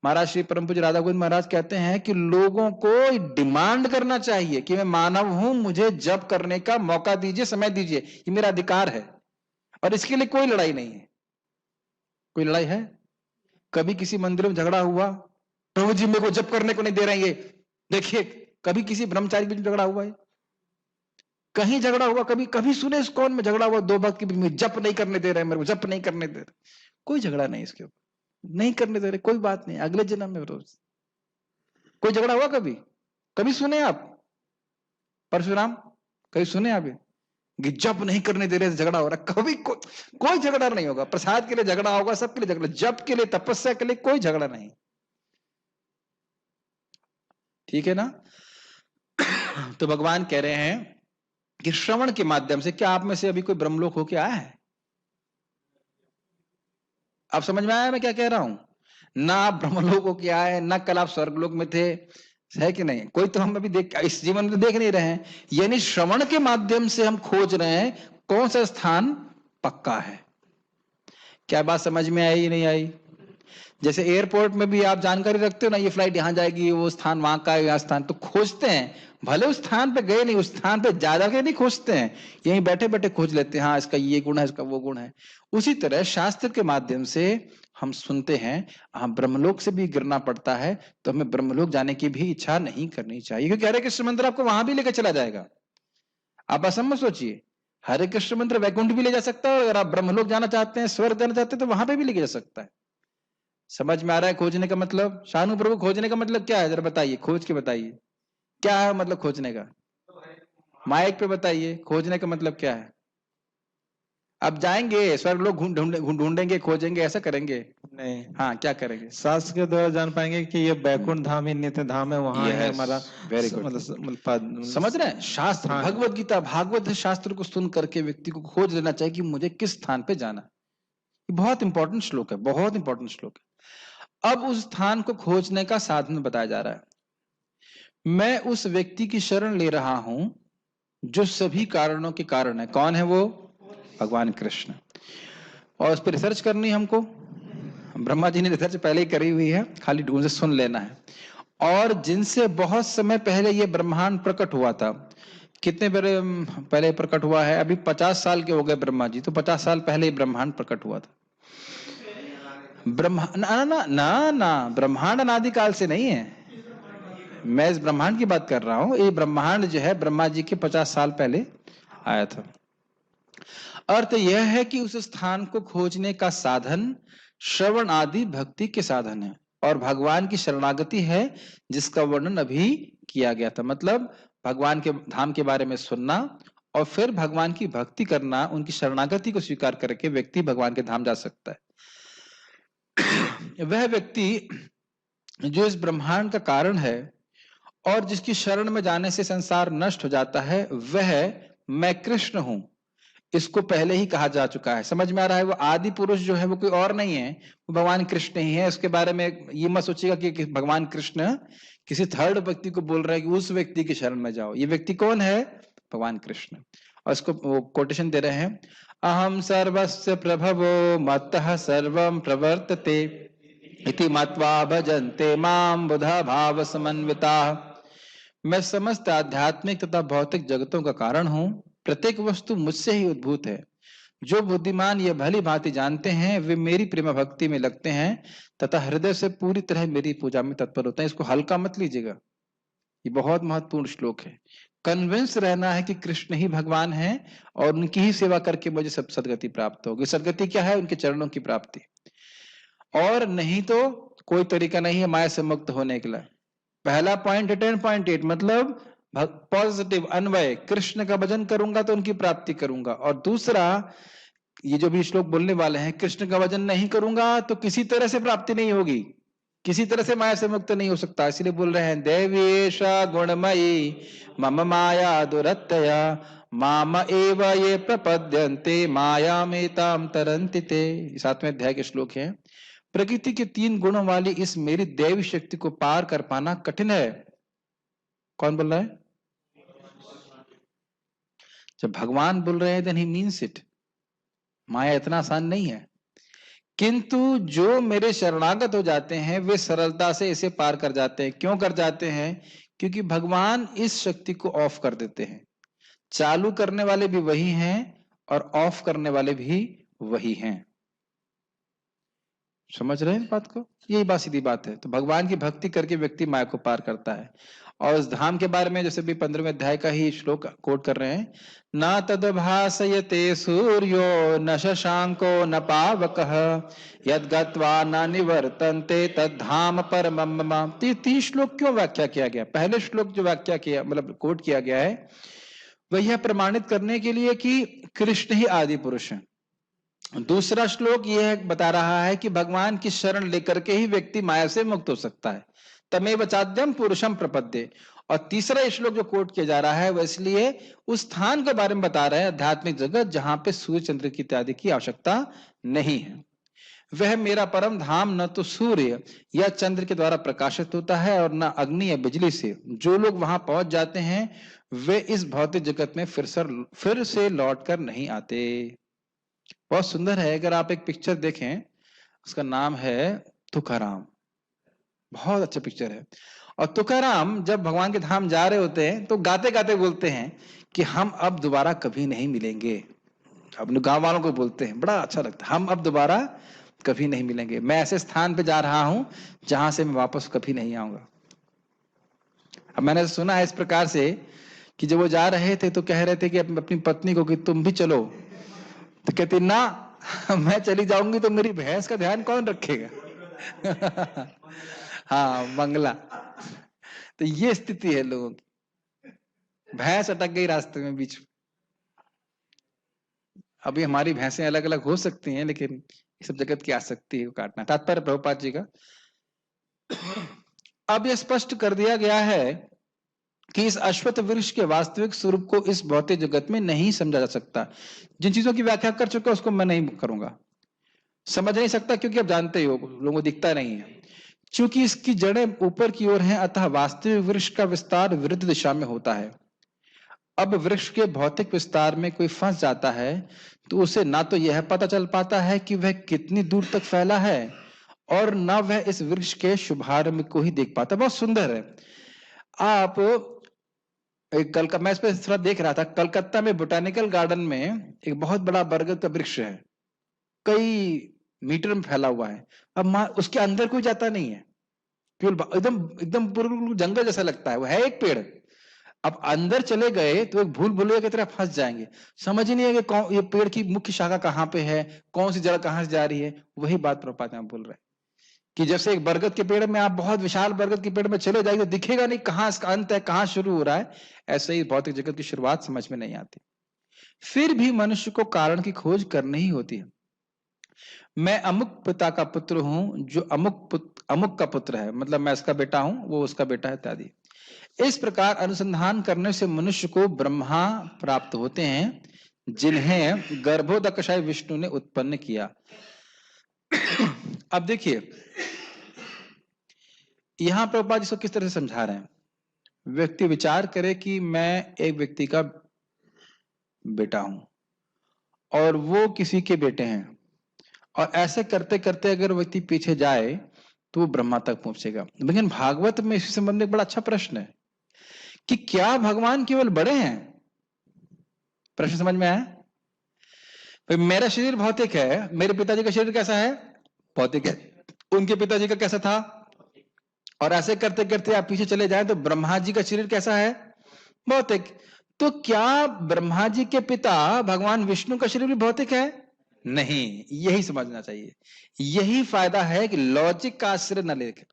महाराज श्री परम पूज्य राधा गोविंद महाराज कहते हैं कि लोगों को डिमांड करना चाहिए कि मैं मानव हूं, मुझे जप करने का मौका दीजिए, समय दीजिए, ये मेरा अधिकार है, और इसके लिए कोई लड़ाई नहीं है। कोई लड़ाई है? कभी किसी मंदिर में झगड़ा हुआ, प्रभु जी मेरे को जप करने को नहीं दे रहे हैं, देखिए कभी किसी ब्रह्मचारी के बीच में झगड़ा हुआ है? कहीं झगड़ा हुआ? कभी सुने इस कौन में झगड़ा हुआ दो भक्त के बीच में, जप नहीं करने दे रहे, मेरे को जप नहीं करने दे रहे? कोई झगड़ा नहीं इसके ऊपर, नहीं करने दे रहे, कोई बात नहीं, अगले जन्म में रोज। कोई झगड़ा हुआ कभी? कभी सुने आप परशुराम, कभी सुने आप कि जप नहीं करने दे रहे झगड़ा हो रहा? कभी कोई झगड़ा नहीं होगा। प्रसाद के लिए झगड़ा होगा, सबके लिए झगड़ा, जप के लिए तपस्या के लिए कोई झगड़ा नहीं। ठीक है ना? तो भगवान कह रहे हैं कि श्रवण के माध्यम से, क्या आप में से अभी कोई ब्रह्मलोक होके आया है? आप समझ में आया मैं क्या कह रहा हूं? ना आप ब्रह्मलोक होके आए, ना कल आप स्वर्गलोक में थे, है कि नहीं? कोई तो हम अभी इस जीवन में देख नहीं रहे हैं, यानी श्रवण के माध्यम से हम खोज रहे हैं कौन सा स्थान पक्का है। क्या बात समझ में आई नहीं आई? जैसे एयरपोर्ट में भी आप जानकारी रखते हो ना, ये फ्लाइट यहां जाएगी, वो स्थान वहां का है, यहाँ स्थान, तो खोजते हैं, भले उस स्थान पे गए नहीं, उस स्थान पे ज्यादा के नहीं खोजते हैं, यहीं बैठे बैठे खोज लेते हैं, हाँ इसका ये गुण है, इसका वो गुण है। उसी तरह शास्त्र के माध्यम से हम सुनते हैं, हाँ ब्रह्मलोक से भी गिरना पड़ता है, तो हमें ब्रह्मलोक जाने की भी इच्छा नहीं करनी चाहिए, क्योंकि हरे कृष्ण मंत्र आपको वहां भी लेकर चला जाएगा। आप ऐसा मत सोचिए, हरे कृष्ण मंत्र वैकुंठ भी ले जा सकता है, अगर आप ब्रह्मलोक जाना चाहते हैं, स्वर्ग जाना चाहते हैं, तो वहां पे भी लेके जा सकता है। समझ में आ रहा है खोजने का मतलब? शानू प्रभु, खोजने का मतलब क्या है जरा बताइए, खोज के बताइए, क्या है मतलब खोजने का? माइक पे बताइए, खोजने का मतलब क्या है? अब जाएंगे स्वर्ग लोग ढूंढेंगे, खोजेंगे, ऐसा करेंगे?
नहीं,
हाँ, क्या करेंगे?
शास्त्र के द्वारा जान पाएंगे कि ये बैकुंठ धाम ही नित्य धाम है, वहां है हमारा।
वेरी गुड, समझ रहे हैं? शास्त्र, भगवत गीता, भागवत शास्त्र को सुन करके व्यक्ति को खोज लेना चाहिए कि मुझे किस स्थान पे जाना। बहुत इंपॉर्टेंट श्लोक है, बहुत इंपॉर्टेंट श्लोक है। अब उस स्थान को खोजने का साधन बताया जा रहा है। मैं उस व्यक्ति की शरण ले रहा हूं जो सभी कारणों के कारण है। कौन है वो? भगवान कृष्ण। और उस पर रिसर्च करनी हमको, ब्रह्मा जी ने रिसर्च पहले ही करी हुई है, खाली ढूंढ से सुन लेना है। और जिनसे बहुत समय पहले ये ब्रह्मांड प्रकट हुआ था, कितने पहले प्रकट हुआ है? अभी 50 साल के हो गए ब्रह्मा जी, तो 50 साल पहले ही ब्रह्मांड प्रकट हुआ था। ना ब्रह्मांड अनादिकाल से नहीं है, मैं इस ब्रह्मांड की बात कर रहा हूं। ये ब्रह्मांड जो है ब्रह्मा जी के 50 साल पहले आया था। अर्थ यह है कि उस स्थान को खोजने का साधन श्रवण आदि भक्ति के साधन है, और भगवान की शरणागति है जिसका वर्णन अभी किया गया था। मतलब भगवान के धाम के बारे में सुनना और फिर भगवान की भक्ति करना, उनकी शरणागति को स्वीकार करके व्यक्ति भगवान के धाम जा सकता है। वह व्यक्ति जो इस ब्रह्मांड का कारण है और जिसकी शरण में जाने से संसार नष्ट हो जाता है, वह मैं कृष्ण हूं, इसको पहले ही कहा जा चुका है। समझ में आ रहा है? वो आदि पुरुष जो है वो कोई और नहीं है, वो भगवान कृष्ण ही है। उसके बारे में ये मत सोचिएगा कि भगवान कृष्ण किसी थर्ड व्यक्ति को बोल रहे हैं कि उस व्यक्ति की शरण में जाओ। ये व्यक्ति कौन है? भगवान कृष्ण। और इसको वो कोटेशन दे रहे हैं, अहम सर्वस्य प्रभवो मत्तः सर्वं प्रवर्तते इति मत्वा भजन्ते मां बुधा भाव समन्विताः। मैं समस्त आध्यात्मिक तथा भौतिक जगतों का कारण हूँ। प्रत्येक वस्तु मुझसे ही उद्भूत है। जो बुद्धिमान ये भली भांति जानते हैं वे मेरी प्रेम भक्ति में लगते हैं तथा हृदय से पूरी तरह मेरी पूजा में तत्पर होते हैं। इसको हल्का मत लीजिएगा, ये बहुत महत्वपूर्ण श्लोक है। कन्विंस रहना है कि कृष्ण ही भगवान है और उनकी ही सेवा करके मुझे सब सदगति प्राप्त होगी। सदगति क्या है? उनके चरणों की प्राप्ति, और नहीं तो कोई तरीका नहीं है माया से मुक्त होने के लिए। पहला पॉइंट 10.8 मतलब पॉजिटिव अन्वय, कृष्ण का भजन करूंगा तो उनकी प्राप्ति करूंगा। और दूसरा, ये जो भी श्लोक बोलने वाले हैं, कृष्ण का भजन नहीं करूंगा तो किसी तरह से प्राप्ति नहीं होगी, किसी तरह से माया से मुक्त नहीं हो सकता। इसलिए बोल रहे हैं देवीशा गुणमयी मम माया दुरत्यया माम एव ये प्रपद्यन्ते माया में ताम तरन्ति ते। 7वें अध्याय के श्लोक है। प्रकृति के 3 गुणों वाली इस मेरी दैवी शक्ति को पार कर पाना कठिन है। कौन बोल रहा है? जब भगवान बोल रहे हैं देन ही मीन्स इट। माया इतना आसान नहीं है, किंतु जो मेरे शरणागत हो जाते हैं वे सरलता से इसे पार कर जाते हैं। क्यों कर जाते हैं? क्योंकि भगवान इस शक्ति को ऑफ कर देते हैं। चालू करने वाले भी वही हैं और ऑफ करने वाले भी वही हैं। समझ रहे हैं इस बात को? यही बात, सीधी बात है। तो भगवान की भक्ति करके व्यक्ति माया को पार करता है। और उस धाम के बारे में जैसे भी 15वें अध्याय का ही श्लोक कोट कर रहे हैं, न तद्भासयते सूर्यो न शशांको न पावकः यद गत्वा न निवर्तन्ते तद्धाम परमं मम। तो ये 3 श्लोक क्यों व्याख्या किया गया? पहले श्लोक जो व्याख्या किया मतलब कोट किया गया है वह यह प्रमाणित करने के लिए कि कृष्ण ही आदि पुरुष है। दूसरा श्लोक यह बता रहा है कि भगवान की शरण लेकर के ही व्यक्ति माया से मुक्त हो सकता है। तमेव चाद्यम पुरुषम प्रपद्ये। और तीसरा श्लोक जो कोट किया जा रहा है वह इसलिए उस स्थान के बारे में बता रहे हैं, आध्यात्मिक जगत जहां पे सूर्य चंद्र की इत्यादि की आवश्यकता नहीं है। वह मेरा परम धाम न तो सूर्य या चंद्र के द्वारा प्रकाशित होता है और न अग्नि या बिजली से। जो लोग वहां पहुंच जाते हैं वे इस भौतिक जगत में फिर से लौट कर नहीं आते। बहुत सुंदर है। अगर आप एक पिक्चर देखें, उसका नाम है तुकाराम, बहुत अच्छा पिक्चर है। और तुकाराम जब भगवान के धाम जा रहे होते हैं तो गाते गाते बोलते हैं कि हम अब दोबारा कभी नहीं मिलेंगे। अपने गांव वालों को बोलते हैं, बड़ा अच्छा लगता है, हम अब दोबारा कभी नहीं मिलेंगे। मैं ऐसे स्थान पे जा रहा हूं जहां से मैं वापस कभी नहीं आऊंगा। अब मैंने सुना है इस प्रकार से कि जब वो जा रहे थे तो कह रहे थे कि अपनी पत्नी को कि तुम भी चलो, तो कहती ना मैं चली जाऊंगी तो मेरी भैंस का ध्यान कौन रखेगा? हाँ, बंगला। तो ये स्थिति है लोगों की, भैंस अटक गई रास्ते में बीच में। अभी हमारी भैंसें अलग अलग हो सकती हैं लेकिन इस सब जगत की आसक्ति है काटना। तात्पर्य प्रभुपाद जी का अब यह स्पष्ट कर दिया गया है कि इस अश्वत्थ वृक्ष के वास्तविक स्वरूप को इस भौतिक जगत में नहीं समझा जा सकता। जिन चीजों की व्याख्या कर चुका उसको मैं नहीं करूंगा, समझ नहीं सकता, क्योंकि आप जानते ही हो लोगों को दिखता नहीं है। क्योंकि इसकी जड़ें ऊपर की ओर हैं, अतः वास्तविक वृक्ष का विस्तार विरुद्ध दिशा में होता है। अब वृक्ष के भौतिक विस्तार में कोई फंस जाता है तो उसे ना तो यह पता चल पाता है कि वह कितनी दूर तक फैला है और ना वह इस वृक्ष के शुभारंभ को ही देख पाता। बहुत सुंदर है। आप मैं इस पर थोड़ा देख रहा था, कलकत्ता में बोटानिकल गार्डन में एक बहुत बड़ा बरगद का वृक्ष है, कई मीटर में फैला हुआ है। अब उसके अंदर कोई जाता नहीं है, केवल एकदम एकदम पूरा जंगल जैसा लगता है। वो है एक पेड़, अब अंदर चले गए तो एक भूल भुलैया की तरह फंस जाएंगे। समझ ही नहीं है कि कौन ये पेड़ की मुख्य शाखा कहाँ पे है, कौन सी जड़ कहाँ से जा रही है। वही बात प्रभुपाद यहाँ बोल रहे हैं कि जैसे एक बरगद के पेड़ में आप बहुत विशाल बरगद के पेड़ में चले जाएंगे तो दिखेगा नहीं कहाँ इसका अंत है, कहाँ शुरू हो रहा है। ऐसे ही भौतिक जगत की शुरुआत समझ में नहीं आती। फिर भी मनुष्य को कारण की खोज करनी ही होती है। मैं अमुक पिता का पुत्र हूं जो अमुक का पुत्र है, मतलब मैं इसका बेटा हूं, वो उसका बेटा है इत्यादि। इस प्रकार अनुसंधान करने से मनुष्य को ब्रह्मा प्राप्त होते हैं, जिन्हें गर्भोदकशाय विष्णु ने उत्पन्न किया। अब देखिए यहां प्रभुपाद इसको किस तरह से समझा रहे हैं। व्यक्ति विचार करे कि मैं एक व्यक्ति का बेटा हूं और वो किसी के बेटे हैं, और ऐसे करते करते अगर व्यक्ति पीछे जाए तो वो ब्रह्मा तक पहुंचेगा। लेकिन भागवत में इस संबंध में बड़ा अच्छा प्रश्न है कि क्या भगवान केवल बड़े हैं? प्रश्न समझ में आया? भाई मेरा शरीर भौतिक है, मेरे पिताजी का शरीर कैसा है? भौतिक है। उनके पिताजी का कैसा था? और ऐसे करते करते आप पीछे चले जाएं तो ब्रह्मा जी का शरीर कैसा है? भौतिक। तो क्या ब्रह्मा जी के पिता भगवान विष्णु का शरीर भी भौतिक है? नहीं, यही समझना चाहिए। यही फायदा है कि लॉजिक का आश्रय न लेकर,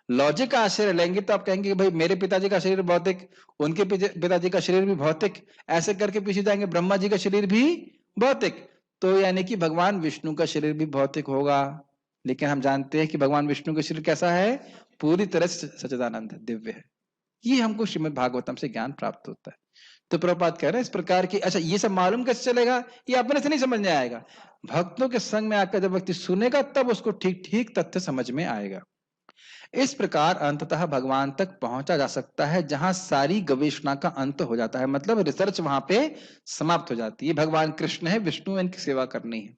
लॉजिक का आश्रय लेंगे तो आप कहेंगे कि भाई मेरे पिताजी का शरीर भौतिक, उनके पिताजी का शरीर भी भौतिक, ऐसे करके पीछे जाएंगे ब्रह्मा जी का शरीर भी भौतिक, तो यानी कि भगवान विष्णु का शरीर भी भौतिक होगा। लेकिन हम जानते हैं कि भगवान विष्णु का शरीर कैसा है? पूरी तरह से सच्चिदानंद है, दिव्य है। ये हमको श्रीमद् भागवतम से ज्ञान प्राप्त होता है। तो प्रभुपाद कह रहे हैं इस प्रकार की, अच्छा ये सब मालूम कैसे चलेगा? ये अपने से नहीं समझ में आएगा, भक्तों के संग में आकर जब व्यक्ति सुनेगा तब उसको ठीक ठीक तथ्य समझ में आएगा। इस प्रकार अंततः भगवान तक पहुंचा जा सकता है, जहां सारी गवेषणा का अंत हो जाता है, मतलब रिसर्च वहां पे समाप्त हो जाती है। भगवान कृष्ण है, विष्णु, इनकी सेवा करनी है।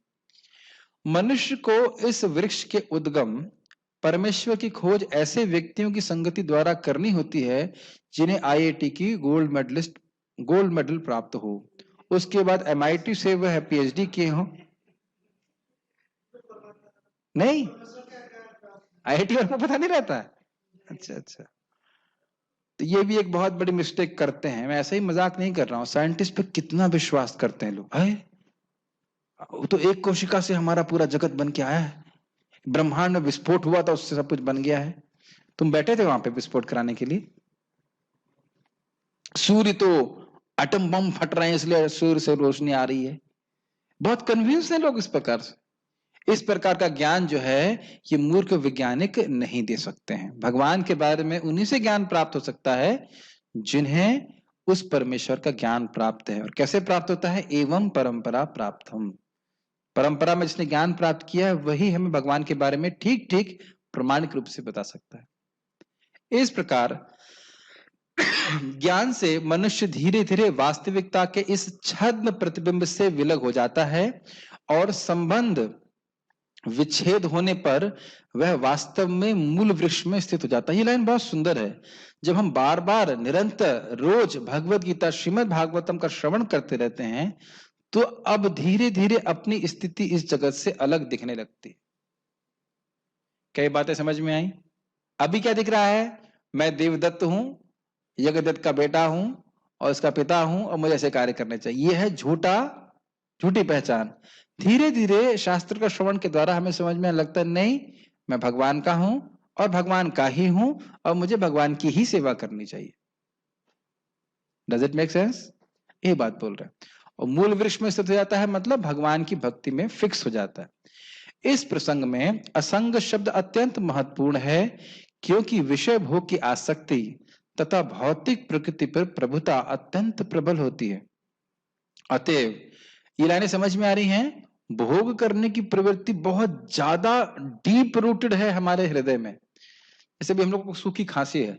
मनुष्य को इस वृक्ष के उद्गम परमेश्वर की खोज ऐसे व्यक्तियों की संगति द्वारा करनी होती है जिन्हें आईआईटी की गोल्ड मेडल प्राप्त हो, उसके बाद एमआईटी से वह पीएचडी किए हो। नहीं, आईआईटी वालों को पता नहीं रहता है? अच्छा अच्छा, तो ये भी एक बहुत बड़ी मिस्टेक करते हैं। मैं ऐसे ही मजाक नहीं कर रहा हूं, साइंटिस्ट पे कितना विश्वास करते हैं लोग। है वो तो एक कोशिका से हमारा पूरा जगत बन के आया है, ब्रह्मांड में विस्फोट हुआ था उससे सब कुछ बन गया है। तुम बैठे थे वहां पे विस्फोट कराने के लिए? सूर्य तो एटम बम फट रहे हैं इसलिए सूर्य से रोशनी आ रही है। बहुत कन्फ्यूज हैं लोग इस प्रकार से। इस प्रकार का ज्ञान जो है ये मूर्ख वैज्ञानिक नहीं दे सकते हैं। भगवान के बारे में उन्हीं से ज्ञान प्राप्त हो सकता है जिन्हें उस परमेश्वर का ज्ञान प्राप्त है। और कैसे प्राप्त होता है? एवं परंपरा प्राप्तम, परंपरा में जिसने ज्ञान प्राप्त किया है वही हमें भगवान के बारे में ठीक ठीक प्रमाणिक रूप से बता सकता है। इस प्रकार ज्ञान से मनुष्य धीरे धीरे वास्तविकता के इस छद्म प्रतिबिंब से विलग हो जाता है और संबंध विच्छेद होने पर वह वास्तव में मूल वृक्ष में स्थित हो जाता है। ये लाइन बहुत सुंदर है। जब हम बार बार निरंतर रोज भगवत गीता श्रीमद् भागवतम का श्रवण करते रहते हैं तो अब धीरे धीरे अपनी स्थिति इस जगत से अलग दिखने लगती। कई बातें समझ में आई? अभी क्या दिख रहा है? मैं देवदत्त हूं, यज्ञदत्त का बेटा हूं और उसका पिता हूं और मुझे ऐसे कार्य करने चाहिए। यह है झूठी पहचान। धीरे धीरे शास्त्र का श्रवण के द्वारा हमें समझ में लगता है नहीं, मैं भगवान का हूं और भगवान का ही हूं और मुझे भगवान की ही सेवा करनी चाहिए। Does it make sense? ये बात बोल रहे हैं। और मूल वृक्ष में स्थित हो जाता है मतलब भगवान की भक्ति में फिक्स हो जाता है। इस प्रसंग में असंग शब्द अत्यंत महत्वपूर्ण है क्योंकि विषय भोग की आसक्ति तथा भौतिक प्रकृति पर प्रभुता अत्यंत प्रबल होती है। अतएव ये लाइनें समझ में आ रही हैं? भोग करने की प्रवृत्ति बहुत ज्यादा डीप रूटेड है हमारे हृदय में। जैसे भी हम लोग को सूखी खांसी है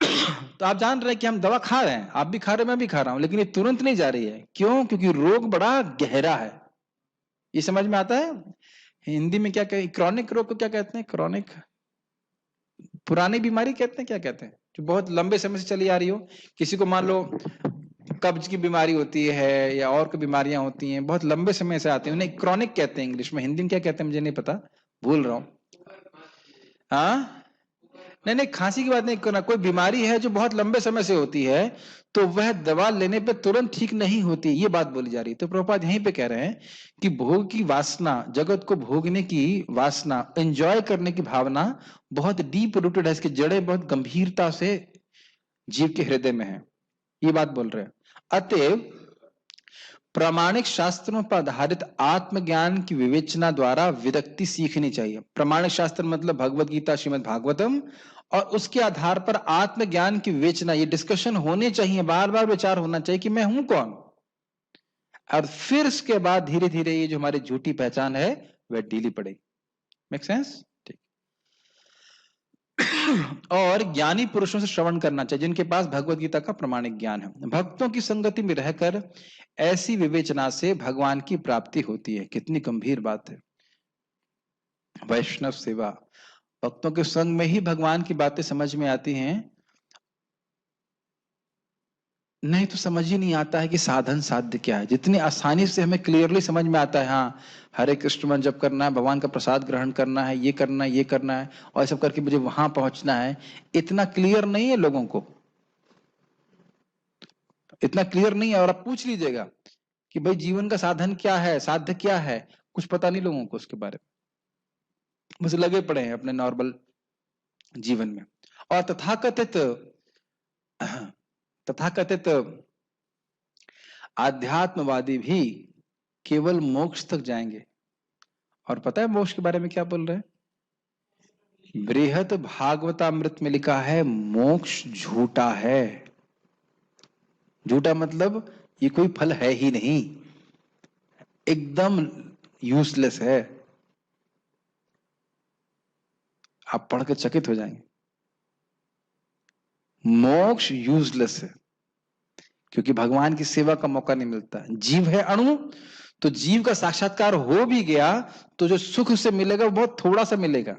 तो आप जान रहे हैं कि हम दवा खा रहे हैं, आप भी खा रहे हैं, मैं भी खा रहा हूं, लेकिन ये तुरंत नहीं जा रही है। क्यों? क्योंकि रोग बड़ा गहरा है। ये समझ में आता है? हिंदी में क्या कहते हैं? क्रॉनिक रोग को क्या कहते हैं? क्रॉनिक पुरानी बीमारी कहते हैं, क्या कहते हैं? जो बहुत लंबे समय से चली आ रही हो। किसी को मान लो कब्ज की बीमारी होती है या और कोई बीमारियां होती हैं, बहुत लंबे समय से आती हैं, उन्हें क्रॉनिक कहते हैं इंग्लिश में। हिंदी में क्या कहते हैं मुझे नहीं पता, भूल रहा हूं। हाँ, नहीं, खांसी की बात नहीं करना। कोई बीमारी है जो बहुत लंबे समय से होती है तो वह दवा लेने पे तुरंत ठीक नहीं होती, ये बात बोली जा रही है। तो प्रभुपाद यहीं पे कह रहे हैं कि भोग की वासना, जगत को भोगने की वासना, एंजॉय करने की भावना बहुत डीप रूटेड है। इसकी जड़ें बहुत गंभीरता से जीव के हृदय में है, ये बात बोल रहे हैं। अतएव प्रामाणिक शास्त्रों पर आधारित आत्मज्ञान की विवेचना द्वारा विरक्ति सीखनी चाहिए। प्रामाणिक शास्त्र मतलब भगवत गीता, श्रीमद् भागवतम, और उसके आधार पर आत्मज्ञान की विवेचना, ये डिस्कशन होने चाहिए, बार बार विचार होना चाहिए कि मैं हूं कौन। और फिर उसके बाद धीरे धीरे ये जो हमारी झूठी पहचान है वह ढीली पड़ेगी। Make sense? और ज्ञानी पुरुषों से श्रवण करना चाहिए जिनके पास भगवत गीता का प्रमाणिक ज्ञान है। भक्तों की संगति में रहकर ऐसी विवेचना से भगवान की प्राप्ति होती है। कितनी गंभीर बात है। वैष्णव सेवा, भक्तों के संग में ही भगवान की बातें समझ में आती हैं। नहीं तो समझ ही नहीं आता है कि साधन साध्य क्या है। जितनी आसानी से हमें क्लियरली समझ में आता है, हाँ हरे कृष्ण मंत्र जप करना है, भगवान का प्रसाद ग्रहण करना है, ये करना है, ये करना है, और सब करके मुझे वहां पहुंचना है, इतना क्लियर नहीं है लोगों को, इतना क्लियर नहीं है। और आप पूछ लीजिएगा कि भाई जीवन का साधन क्या है, साध्य क्या है, कुछ पता नहीं लोगों को उसके बारे में, बस लगे पड़े हैं अपने नॉर्मल जीवन में। और तथाकथित आध्यात्मवादी भी केवल मोक्ष तक जाएंगे। और पता है मोक्ष के बारे में क्या बोल रहे हैं? बृहत भागवतामृत में लिखा है मोक्ष झूठा है। झूठा मतलब ये कोई फल है ही नहीं, एकदम यूजलेस है। आप पढ़ के चकित हो जाएंगे। मोक्ष यूजलेस है, क्योंकि भगवान की सेवा का मौका नहीं मिलता। जीव है अणु, तो जीव का साक्षात्कार हो भी गया तो जो सुख उसे मिलेगा वो बहुत थोड़ा सा मिलेगा,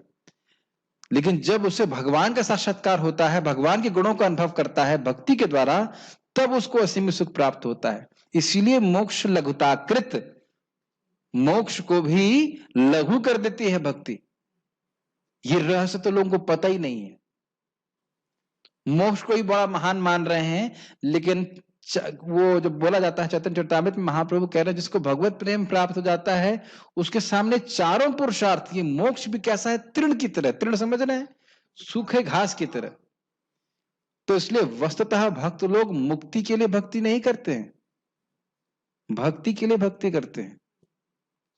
लेकिन जब उसे भगवान का साक्षात्कार होता है, भगवान के गुणों का अनुभव करता है भक्ति के द्वारा, तब उसको असीम सुख प्राप्त होता है। इसीलिए मोक्ष लघुताकृत, मोक्ष को भी लघु कर देती है भक्ति। ये रहस्य तो लोगों को पता ही नहीं है। मोक्ष को ही बड़ा महान मान रहे हैं, लेकिन वो जो बोला जाता है चैतन्य चरितामृत में, महाप्रभु कह रहे हैं जिसको भगवत प्रेम प्राप्त हो जाता है उसके सामने चारों पुरुषार्थ, ये मोक्ष भी कैसा है, तृण की तरह। तृण समझ रहे हैं, सूखे घास की तरह। तो इसलिए वस्तुतः भक्त लोग मुक्ति के लिए भक्ति नहीं करते हैं, भक्ति के लिए भक्ति करते हैं।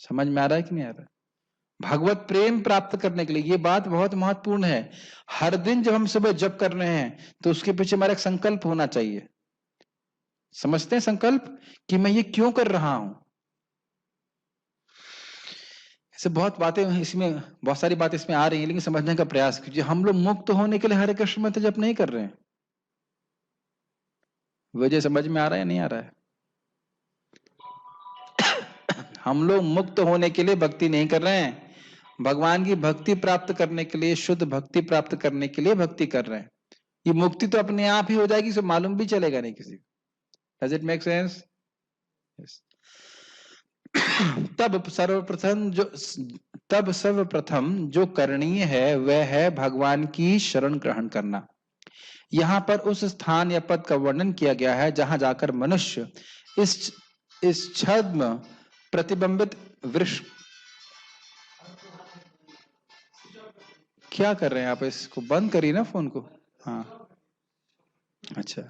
समझ में आ रहा है कि नहीं आ रहा है? भगवत प्रेम प्राप्त करने के लिए ये बात बहुत महत्वपूर्ण है। हर दिन जब हम सुबह जप कर रहे हैं तो उसके पीछे हमारा एक संकल्प होना चाहिए। समझते हैं संकल्प, कि मैं ये क्यों कर रहा हूं। ऐसे बहुत बातें इसमें, बहुत सारी बातें इसमें आ रही हैं, लेकिन समझने का प्रयास कीजिए। हम लोग मुक्त होने के लिए हरे कृष्ण मंत्र जप नहीं कर रहे हैं। वजह समझ में आ रहा है, नहीं आ रहा है? हम लोग मुक्त होने के लिए भक्ति नहीं कर रहे हैं, भगवान की भक्ति प्राप्त करने के लिए, शुद्ध भक्ति प्राप्त करने के लिए भक्ति कर रहे हैं। ये मुक्ति तो अपने आप ही हो जाएगी, इसे मालूम भी चलेगा नहीं किसी को। Does it make sense? तब सर्वप्रथम जो करणीय है वह है भगवान की शरण ग्रहण करना। यहाँ पर उस स्थान या पद का वर्णन किया गया है जहां जाकर मनुष्य इस छद्म प्रतिबिंबित वृक्ष, क्या कर रहे हैं आप? इसको बंद करिए ना फोन को। हाँ अच्छा,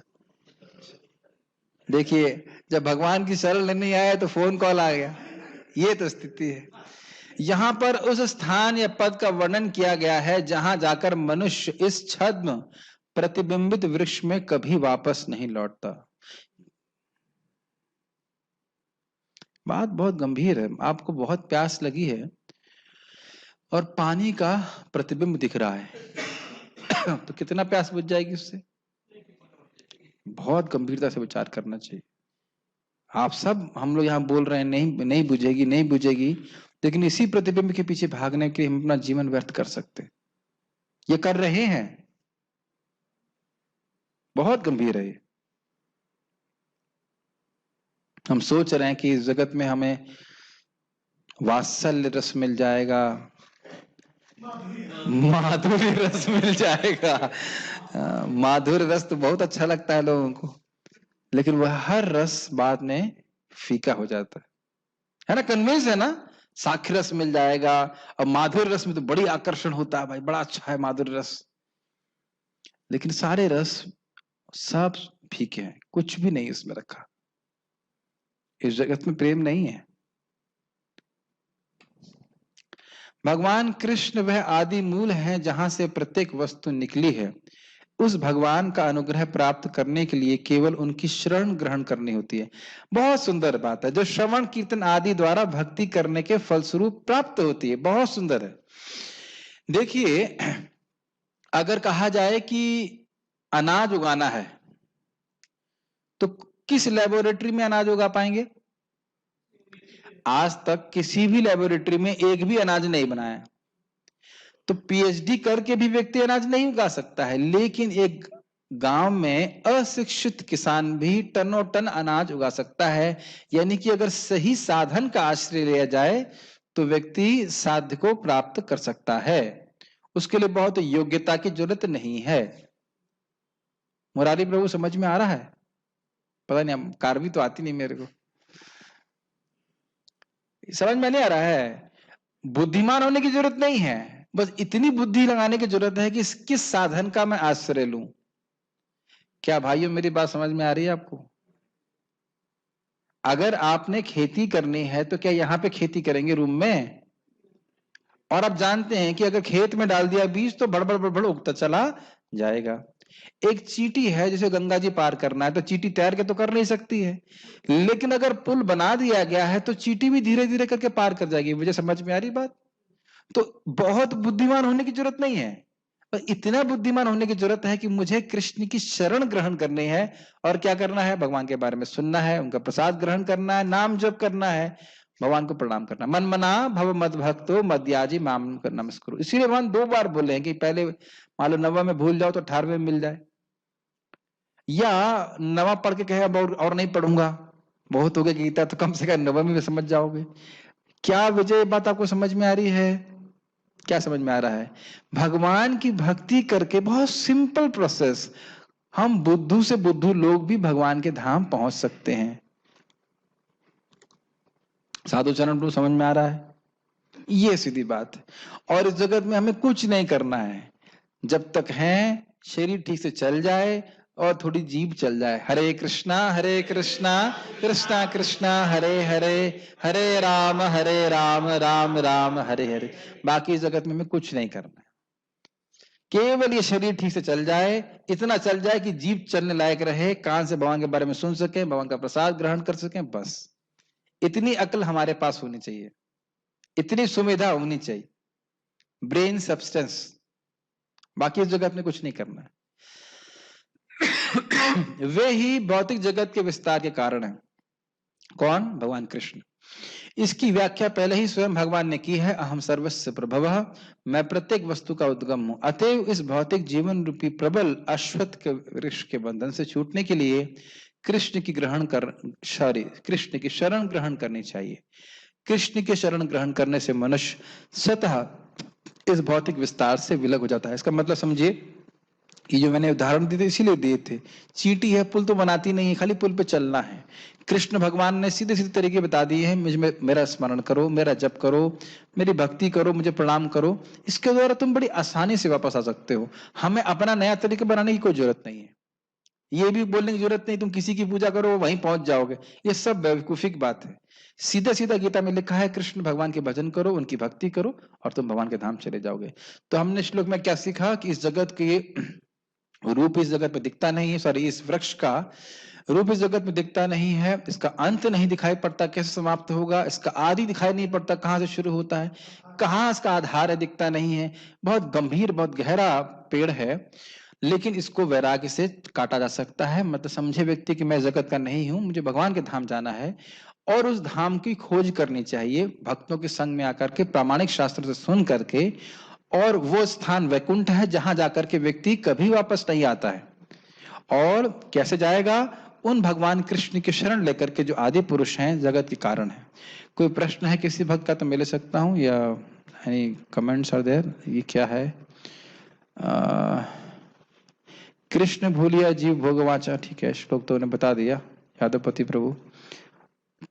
देखिए जब भगवान की शरण नहीं आया तो फोन कॉल आ गया, ये तो स्थिति है। यहां पर उस स्थान या पद का वर्णन किया गया है जहां जाकर मनुष्य इस छद्म प्रतिबिंबित वृक्ष में कभी वापस नहीं लौटता। बात बहुत गंभीर है। आपको बहुत प्यास लगी है और पानी का प्रतिबिंब दिख रहा है तो कितना प्यास बुझ जाएगी उससे? बहुत गंभीरता से विचार करना चाहिए। आप सब, हम लोग यहाँ बोल रहे हैं नहीं बुझेगी, नहीं बुझेगी, लेकिन इसी प्रतिबिंब के पीछे भागने के लिए हम अपना जीवन व्यर्थ कर सकते, ये कर रहे हैं। बहुत गंभीर है ये। हम सोच रहे हैं कि इस जगत में हमें वात्सल्य रस मिल जाएगा, माधुर्य रस मिल जाएगा। माधुर्य रस तो बहुत अच्छा लगता है लोगों को, लेकिन वह हर रस बाद में फीका हो जाता है ना? कन्विंस है ना? साक्षी रस मिल जाएगा, और माधुर्य रस में तो बड़ी आकर्षण होता है, भाई बड़ा अच्छा है माधुर्य रस, लेकिन सारे रस सब फीके हैं, कुछ भी नहीं इसमें रखा। इस जगत में प्रेम नहीं है। भगवान कृष्ण वह आदि मूल है जहां से प्रत्येक वस्तु निकली है। उस भगवान का अनुग्रह प्राप्त करने के लिए केवल उनकी शरण ग्रहण करनी होती है। बहुत सुंदर बात है, जो श्रवण कीर्तन आदि द्वारा भक्ति करने के फलस्वरूप प्राप्त होती है। बहुत सुंदर है। देखिए, अगर कहा जाए कि अनाज उगाना है तो किस लेबोरेटरी में अनाज उगा पाएंगे? आज तक किसी भी लेबोरेटरी में एक भी अनाज नहीं बनाया। तो पीएचडी करके भी व्यक्ति अनाज नहीं उगा सकता है, लेकिन एक गांव में अशिक्षित किसान भी टनों टन अनाज उगा सकता है। यानी कि अगर सही साधन का आश्रय लिया जाए तो व्यक्ति साध्य को प्राप्त कर सकता है। उसके लिए बहुत योग्यता की जरूरत नहीं है। मुरारी प्रभु समझ में आ रहा है? पता नहीं, कारवी तो आती नहीं मेरे को, समझ में नहीं आ रहा है। बुद्धिमान होने की जरूरत नहीं है, बस इतनी बुद्धि लगाने की जरूरत है कि किस साधन का मैं आश्रय लूं। क्या भाइयों मेरी बात समझ में आ रही है आपको? अगर आपने खेती करनी है तो क्या यहां पे खेती करेंगे रूम में? और आप जानते हैं कि अगर खेत में डाल दिया बीज तो बड़बड़ बड़बड़ उगता चला जाएगा। एक चींटी है, जिसे गंगा जी पार करना है तो चींटी तैर के तो कर नहीं सकती है, लेकिन अगर पुल बना दिया गया है तो चींटी भी धीरे धीरे करके पार कर जाएगी। मुझे समझ में आ रही बात? तो बहुत बुद्धिमान होने की जरूरत नहीं है, पर इतना बुद्धिमान होने की जरूरत है कि मुझे कृष्ण की शरण ग्रहण करनी है। और क्या करना है? भगवान के बारे में सुनना है, उनका प्रसाद ग्रहण करना है, नाम जप करना है, भगवान को प्रणाम करना। मन मना भव मद भक्तो मद्याजी माम कर नमस्कुरु। इसीलिए भगवान 2 बार बोले हैं कि पहले मान लो 9वां में भूल जाओ तो 18वें में मिल जाए, या 9वां पढ़ के कहे अब और नहीं पढ़ूंगा, बहुत हो गया गीता, तो कम से कम 9वां में समझ जाओगे। क्या विजय बात आपको समझ में आ रही है? क्या समझ में आ रहा है? भगवान की भक्ति करके, बहुत सिंपल प्रोसेस, हम बुद्धू से बुद्धू लोग भी भगवान के धाम पहुंच सकते हैं। साधु चरण प्रभु समझ में आ रहा है? ये सीधी बात है। और इस जगत में हमें कुछ नहीं करना है, जब तक है शरीर ठीक से चल जाए और थोड़ी जीभ चल जाए। हरे कृष्णा कृष्णा कृष्णा हरे हरे, हरे राम राम राम हरे हरे। बाकी इस जगत में हमें कुछ नहीं करना है, केवल ये शरीर ठीक से चल जाए, इतना चल जाए कि जीभ चलने लायक रहे, कान से भगवान के बारे में सुन सके, भगवान का प्रसाद ग्रहण कर सके, बस इतनी अकल हमारे पास होनी चाहिए, इतनी सुविधा होनी चाहिए, ब्रेन सब्सटेंस। बाकी इस जगत में कुछ नहीं करना है। वे ही भौतिक जगत के विस्तार के कारण हैं। कौन? भगवान कृष्ण। इसकी व्याख्या पहले ही स्वयं भगवान ने की है, अहम सर्वस्य प्रभवः, मैं प्रत्येक वस्तु का उद्गम हूं। अतएव इस भौतिक जीवन रूपी प्रबल अश्वत्थ के वृक्ष के बंधन से छूटने के लिए कृष्ण की कृष्ण की शरण ग्रहण करनी चाहिए। कृष्ण के शरण ग्रहण करने से मनुष्य स्वतः इस भौतिक विस्तार से विलग हो जाता है। इसका मतलब समझिए कि जो मैंने उदाहरण दिए थे इसीलिए दिए थे। चींटी है, पुल तो बनाती नहीं है, खाली पुल पे चलना है। कृष्ण भगवान ने सीधे सीधे तरीके बता दिए हैं, मेरा स्मरण करो, मेरा जप करो, मेरी भक्ति करो, मुझे प्रणाम करो, इसके द्वारा तुम बड़ी आसानी से वापस आ सकते हो। हमें अपना नया तरीका बनाने की कोई जरूरत नहीं है। ये भी बोलने की जरूरत नहीं तुम किसी की पूजा करो वहीं पहुंच जाओगे, ये सब बेवकूफी की बात है। सीधा सीधा गीता में लिखा है, कृष्ण भगवान के भजन करो, उनकी भक्ति करो और तुम भगवान के धाम चले जाओगे। तो हमने श्लोक में क्या सीखा कि इस जगत के रूप इस जगत में दिखता नहीं है, सॉरी इस वृक्ष का रूप इस जगत में दिखता नहीं है, इसका अंत नहीं दिखाई पड़ता कैसे समाप्त होगा, इसका आदि दिखाई नहीं पड़ता कहां से शुरू होता है, कहां इसका आधार है दिखता नहीं है। बहुत गंभीर, बहुत गहरा पेड़ है, लेकिन इसको वैराग्य से काटा जा सकता है। मतलब समझे व्यक्ति कि मैं जगत का नहीं हूं, मुझे भगवान के धाम जाना है और उस धाम की खोज करनी चाहिए भक्तों के संग में आकर के, प्रामाणिक शास्त्र से सुन करके। और वो स्थान वैकुंठ है जहां जाकर के व्यक्ति कभी वापस नहीं आता है। और कैसे जाएगा? उन भगवान कृष्ण की शरण लेकर के जो आदि पुरुष हैं, जगत के कारण है। कोई प्रश्न है किसी भक्त का तो मैं ले सकता हूं, या एनी कमेंट्स आर देयर? ये क्या है? कृष्ण भूलिया जीव भोगवाचा, ठीक है, श्लोक तो उन्हें बता दिया। यादवपति प्रभु,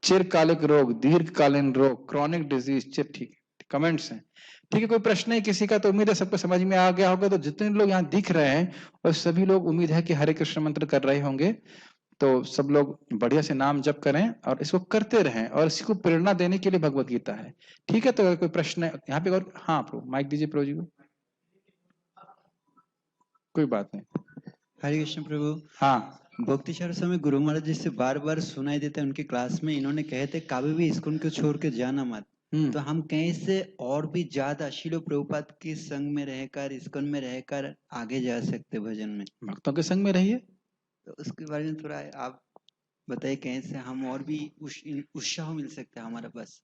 चिरकालिक रोग, दीर्घकालीन रोग, क्रॉनिक डिजीज, ठीक है, कमेंट्स हैं। ठीक है, कोई प्रश्न है किसी का? तो उम्मीद है सबको समझ में आ गया होगा। तो जितने लोग यहाँ दिख रहे हैं और सभी लोग उम्मीद है कि हरे कृष्ण मंत्र कर रहे होंगे, तो सब लोग बढ़िया से नाम जप करें और इसको करते रहें, और इसी को प्रेरणा देने के लिए भगवत गीता है। ठीक है, तो अगर कोई प्रश्न है यहाँ पे, और हाँ प्रभु माइक दीजिए प्रभु जी को। कोई बात नहीं।
हरे कृष्ण प्रभु।
हाँ,
भक्ति चार समय गुरु महाराज जी से बार बार सुनाई देता है, उनकी क्लास में इन्होंने कहे थे कभी भी इस्कॉन को छोड़ के जाना मत। तो हम कहीं से और भी ज्यादा श्रील प्रभुपाद के संग में रहकर, इस्कॉन में रहकर आगे जा सकते भजन में।
भक्तों के संग में रहिए।
तो उसके बारे में थोड़ा आप बताइए, कहीं से हम और भी उत्साह मिल सकता है हमारा पास।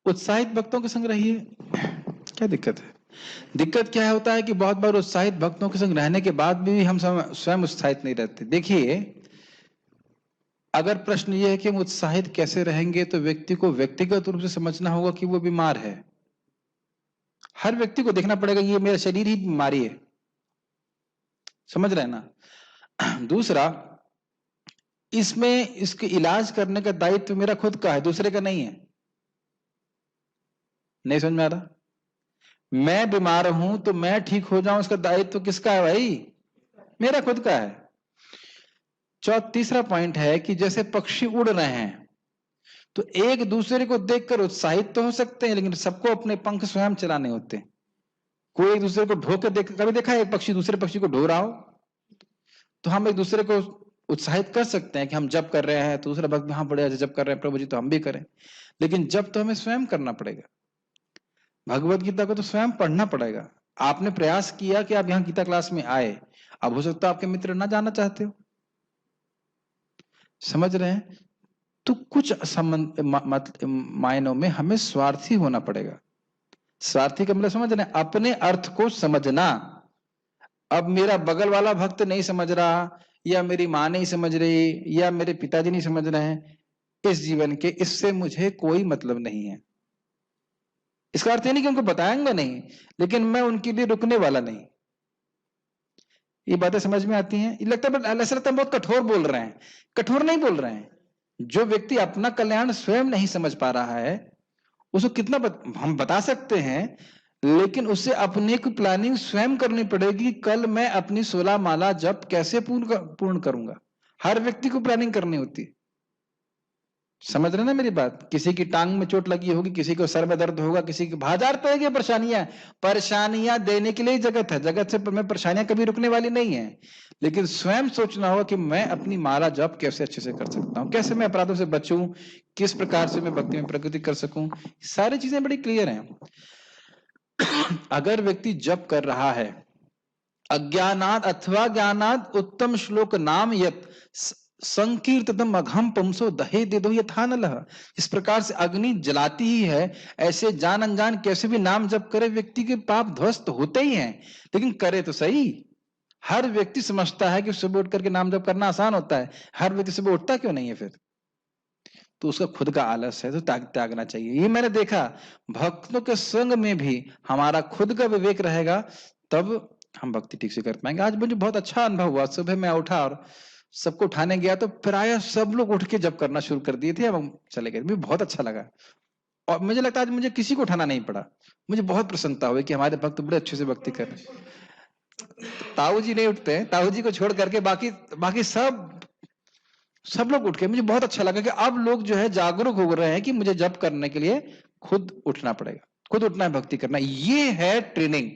उत्साहित भक्तों के संग रहिए, क्या दिक्कत है? दिक्कत क्या होता है कि बहुत बार उत्साहित भक्तों के संग रहने के बाद भी हम स्वयं उत्साहित नहीं रहते। देखिए, अगर प्रश्न ये है कि हम उत्साहित कैसे रहेंगे, तो व्यक्ति को व्यक्तिगत रूप से समझना होगा कि वो बीमार है। हर व्यक्ति को देखना पड़ेगा ये मेरा शरीर ही बीमारी है, समझ रहे हैं ना। दूसरा, इसमें इसके इलाज करने का दायित्व मेरा खुद का है, दूसरे का नहीं है। नहीं समझ में आ रहा? मैं बीमार हूं तो मैं ठीक हो जाऊं, इसका दायित्व किसका है भाई? मेरा खुद का है। तीसरा पॉइंट है कि जैसे पक्षी उड़ रहे हैं तो एक दूसरे को देखकर उत्साहित तो हो सकते हैं, लेकिन सबको अपने पंख स्वयं चलाने होते हैं। कोई एक दूसरे को ढो के कभी देखा है एक पक्षी दूसरे पक्षी को ढो रहा हो? तो हम एक दूसरे को उत्साहित कर सकते हैं कि हम जप कर रहे हैं तो दूसरा भक्त हाँ बड़े जप कर रहे हैं प्रभु जी, तो हम भी करें। लेकिन जप तो हमें स्वयं करना पड़ेगा। भगवत गीता को तो स्वयं पढ़ना पड़ेगा। आपने प्रयास किया कि आप यहाँ गीता क्लास में आए, अब हो सकता है आपके मित्र ना जाना चाहते हो, समझ रहे हैं? तो कुछ मायनों में हमें स्वार्थी होना पड़ेगा। स्वार्थी का मतलब समझ रहे हैं? अपने अर्थ को समझना। अब मेरा बगल वाला भक्त नहीं समझ रहा, या मेरी माँ नहीं समझ रही, या मेरे पिताजी नहीं समझ रहे हैं, इस जीवन के इससे मुझे कोई मतलब नहीं है। इसका अर्थ ये नहीं कि उनको बताएंगे नहीं, लेकिन मैं उनके लिए रुकने वाला नहीं। ये बातें समझ में आती हैं? ये लगता है ऐसा लगता है बहुत कठोर बोल रहे हैं। कठोर नहीं बोल रहे हैं। जो व्यक्ति अपना कल्याण स्वयं नहीं समझ पा रहा है उसको कितना हम बता सकते हैं, लेकिन उससे अपने को प्लानिंग स्वयं करनी पड़ेगी। कल मैं अपनी 16 माला जप कैसे पूर्ण करूंगा? हर व्यक्ति को प्लानिंग करनी होती है। समझ रहे ना मेरी बात? किसी की टांग में चोट लगी होगी, किसी को सर में दर्द होगा, किसी की हजार तरह की परेशानियां देने के लिए जगत है। जगत से में परेशानियां कभी रुकने वाली नहीं है, लेकिन स्वयं सोचना होगा कि मैं अपनी माला जप कैसे अच्छे से कर सकता हूं, कैसे मैं अपराधों से बचूं, किस प्रकार से मैं भक्ति में प्रगति कर सकूं। सारी चीजें बड़ी क्लियर हैं। अगर व्यक्ति जप कर रहा है अज्ञानाद अथवा ज्ञानाद उत्तम श्लोक नाम यत संकीर्तनम अघम पुंसो दहे दे दो यथानलः, इस प्रकार से अग्नि जलाती ही है, ऐसे जान अनजान कैसे भी नाम जप करे व्यक्ति के पाप ध्वस्त होते ही हैं। लेकिन करे तो सही। हर व्यक्ति समझता है कि सुबह उठ करके नाम जप करना आसान होता है, हर व्यक्ति सुबह उठता क्यों नहीं है? फिर तो उसका खुद का आलस है, तो त्यागना चाहिए। ये मैंने देखा भक्तों के संग में भी हमारा खुद का विवेक रहेगा, तब हम भक्ति ठीक से कर पाएंगे। आज मुझे बहुत अच्छा अनुभव हुआ। सुबह मैं उठा और सबको उठाने गया तो प्राय सब लोग उठ के जप करना शुरू कर दिए थे, हम चले गए। मुझे बहुत अच्छा लगा और मुझे लगता है आज मुझे किसी को उठाना नहीं पड़ा। मुझे बहुत प्रसन्नता हुई कि हमारे भक्त बड़े अच्छे से भक्ति कर रहे हैं। ताऊ जी नहीं उठते हैं, ताऊ जी को छोड़ करके बाकी सब लोग उठ के, मुझे बहुत अच्छा लगा कि अब लोग जो है जागरूक हो रहे हैं कि मुझे जप करने के लिए खुद उठना पड़ेगा, खुद उठना है, भक्ति करना। ये है ट्रेनिंग।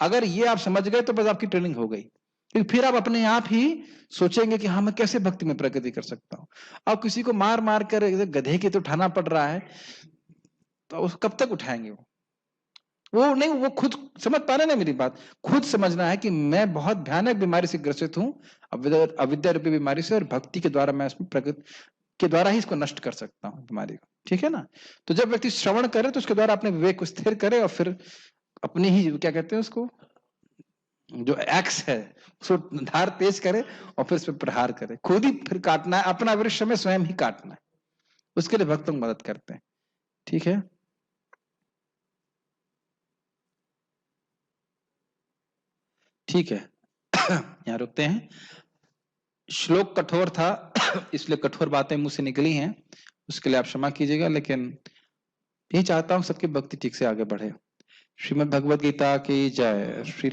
अगर ये आप समझ गए तो बस आपकी ट्रेनिंग हो गई। फिर आप अपने आप ही सोचेंगे कि हाँ मैं कैसे भक्ति में प्रगति कर सकता हूँ। अब किसी को मार मार कर गधे की तो उठाना पड़ रहा है, तो उसको कब तक उठाएंगे? वो नहीं, वो खुद समझ पा रहे ना मेरी बात? खुद समझना है कि मैं बहुत भयानक बीमारी से ग्रसित हूँ, अविद्या रूपी बीमारी से, और भक्ति के द्वारा मैं इसमें प्रगति के द्वारा ही इसको नष्ट कर सकता हूँ बीमारी को। ठीक है ना? तो जब व्यक्ति श्रवण करे तो उसके द्वारा अपने विवेक को स्थिर करे और फिर अपनी ही क्या कहते हैं उसको, जो एक्स है उसको धार तेज करे और फिर उस पर प्रहार करे। खुद ही फिर काटना है, अपना वृक्ष में स्वयं ही काटना है। उसके लिए भक्तों की मदद करते हैं। ठीक है? ठीक है। यहाँ रुकते हैं। श्लोक कठोर था इसलिए कठोर बातें मुंह से निकली हैं, उसके लिए आप क्षमा कीजिएगा। लेकिन यही चाहता हूं सबकी भक्ति ठीक से आगे बढ़े। श्रीमद् भगवद गीता की जय। श्री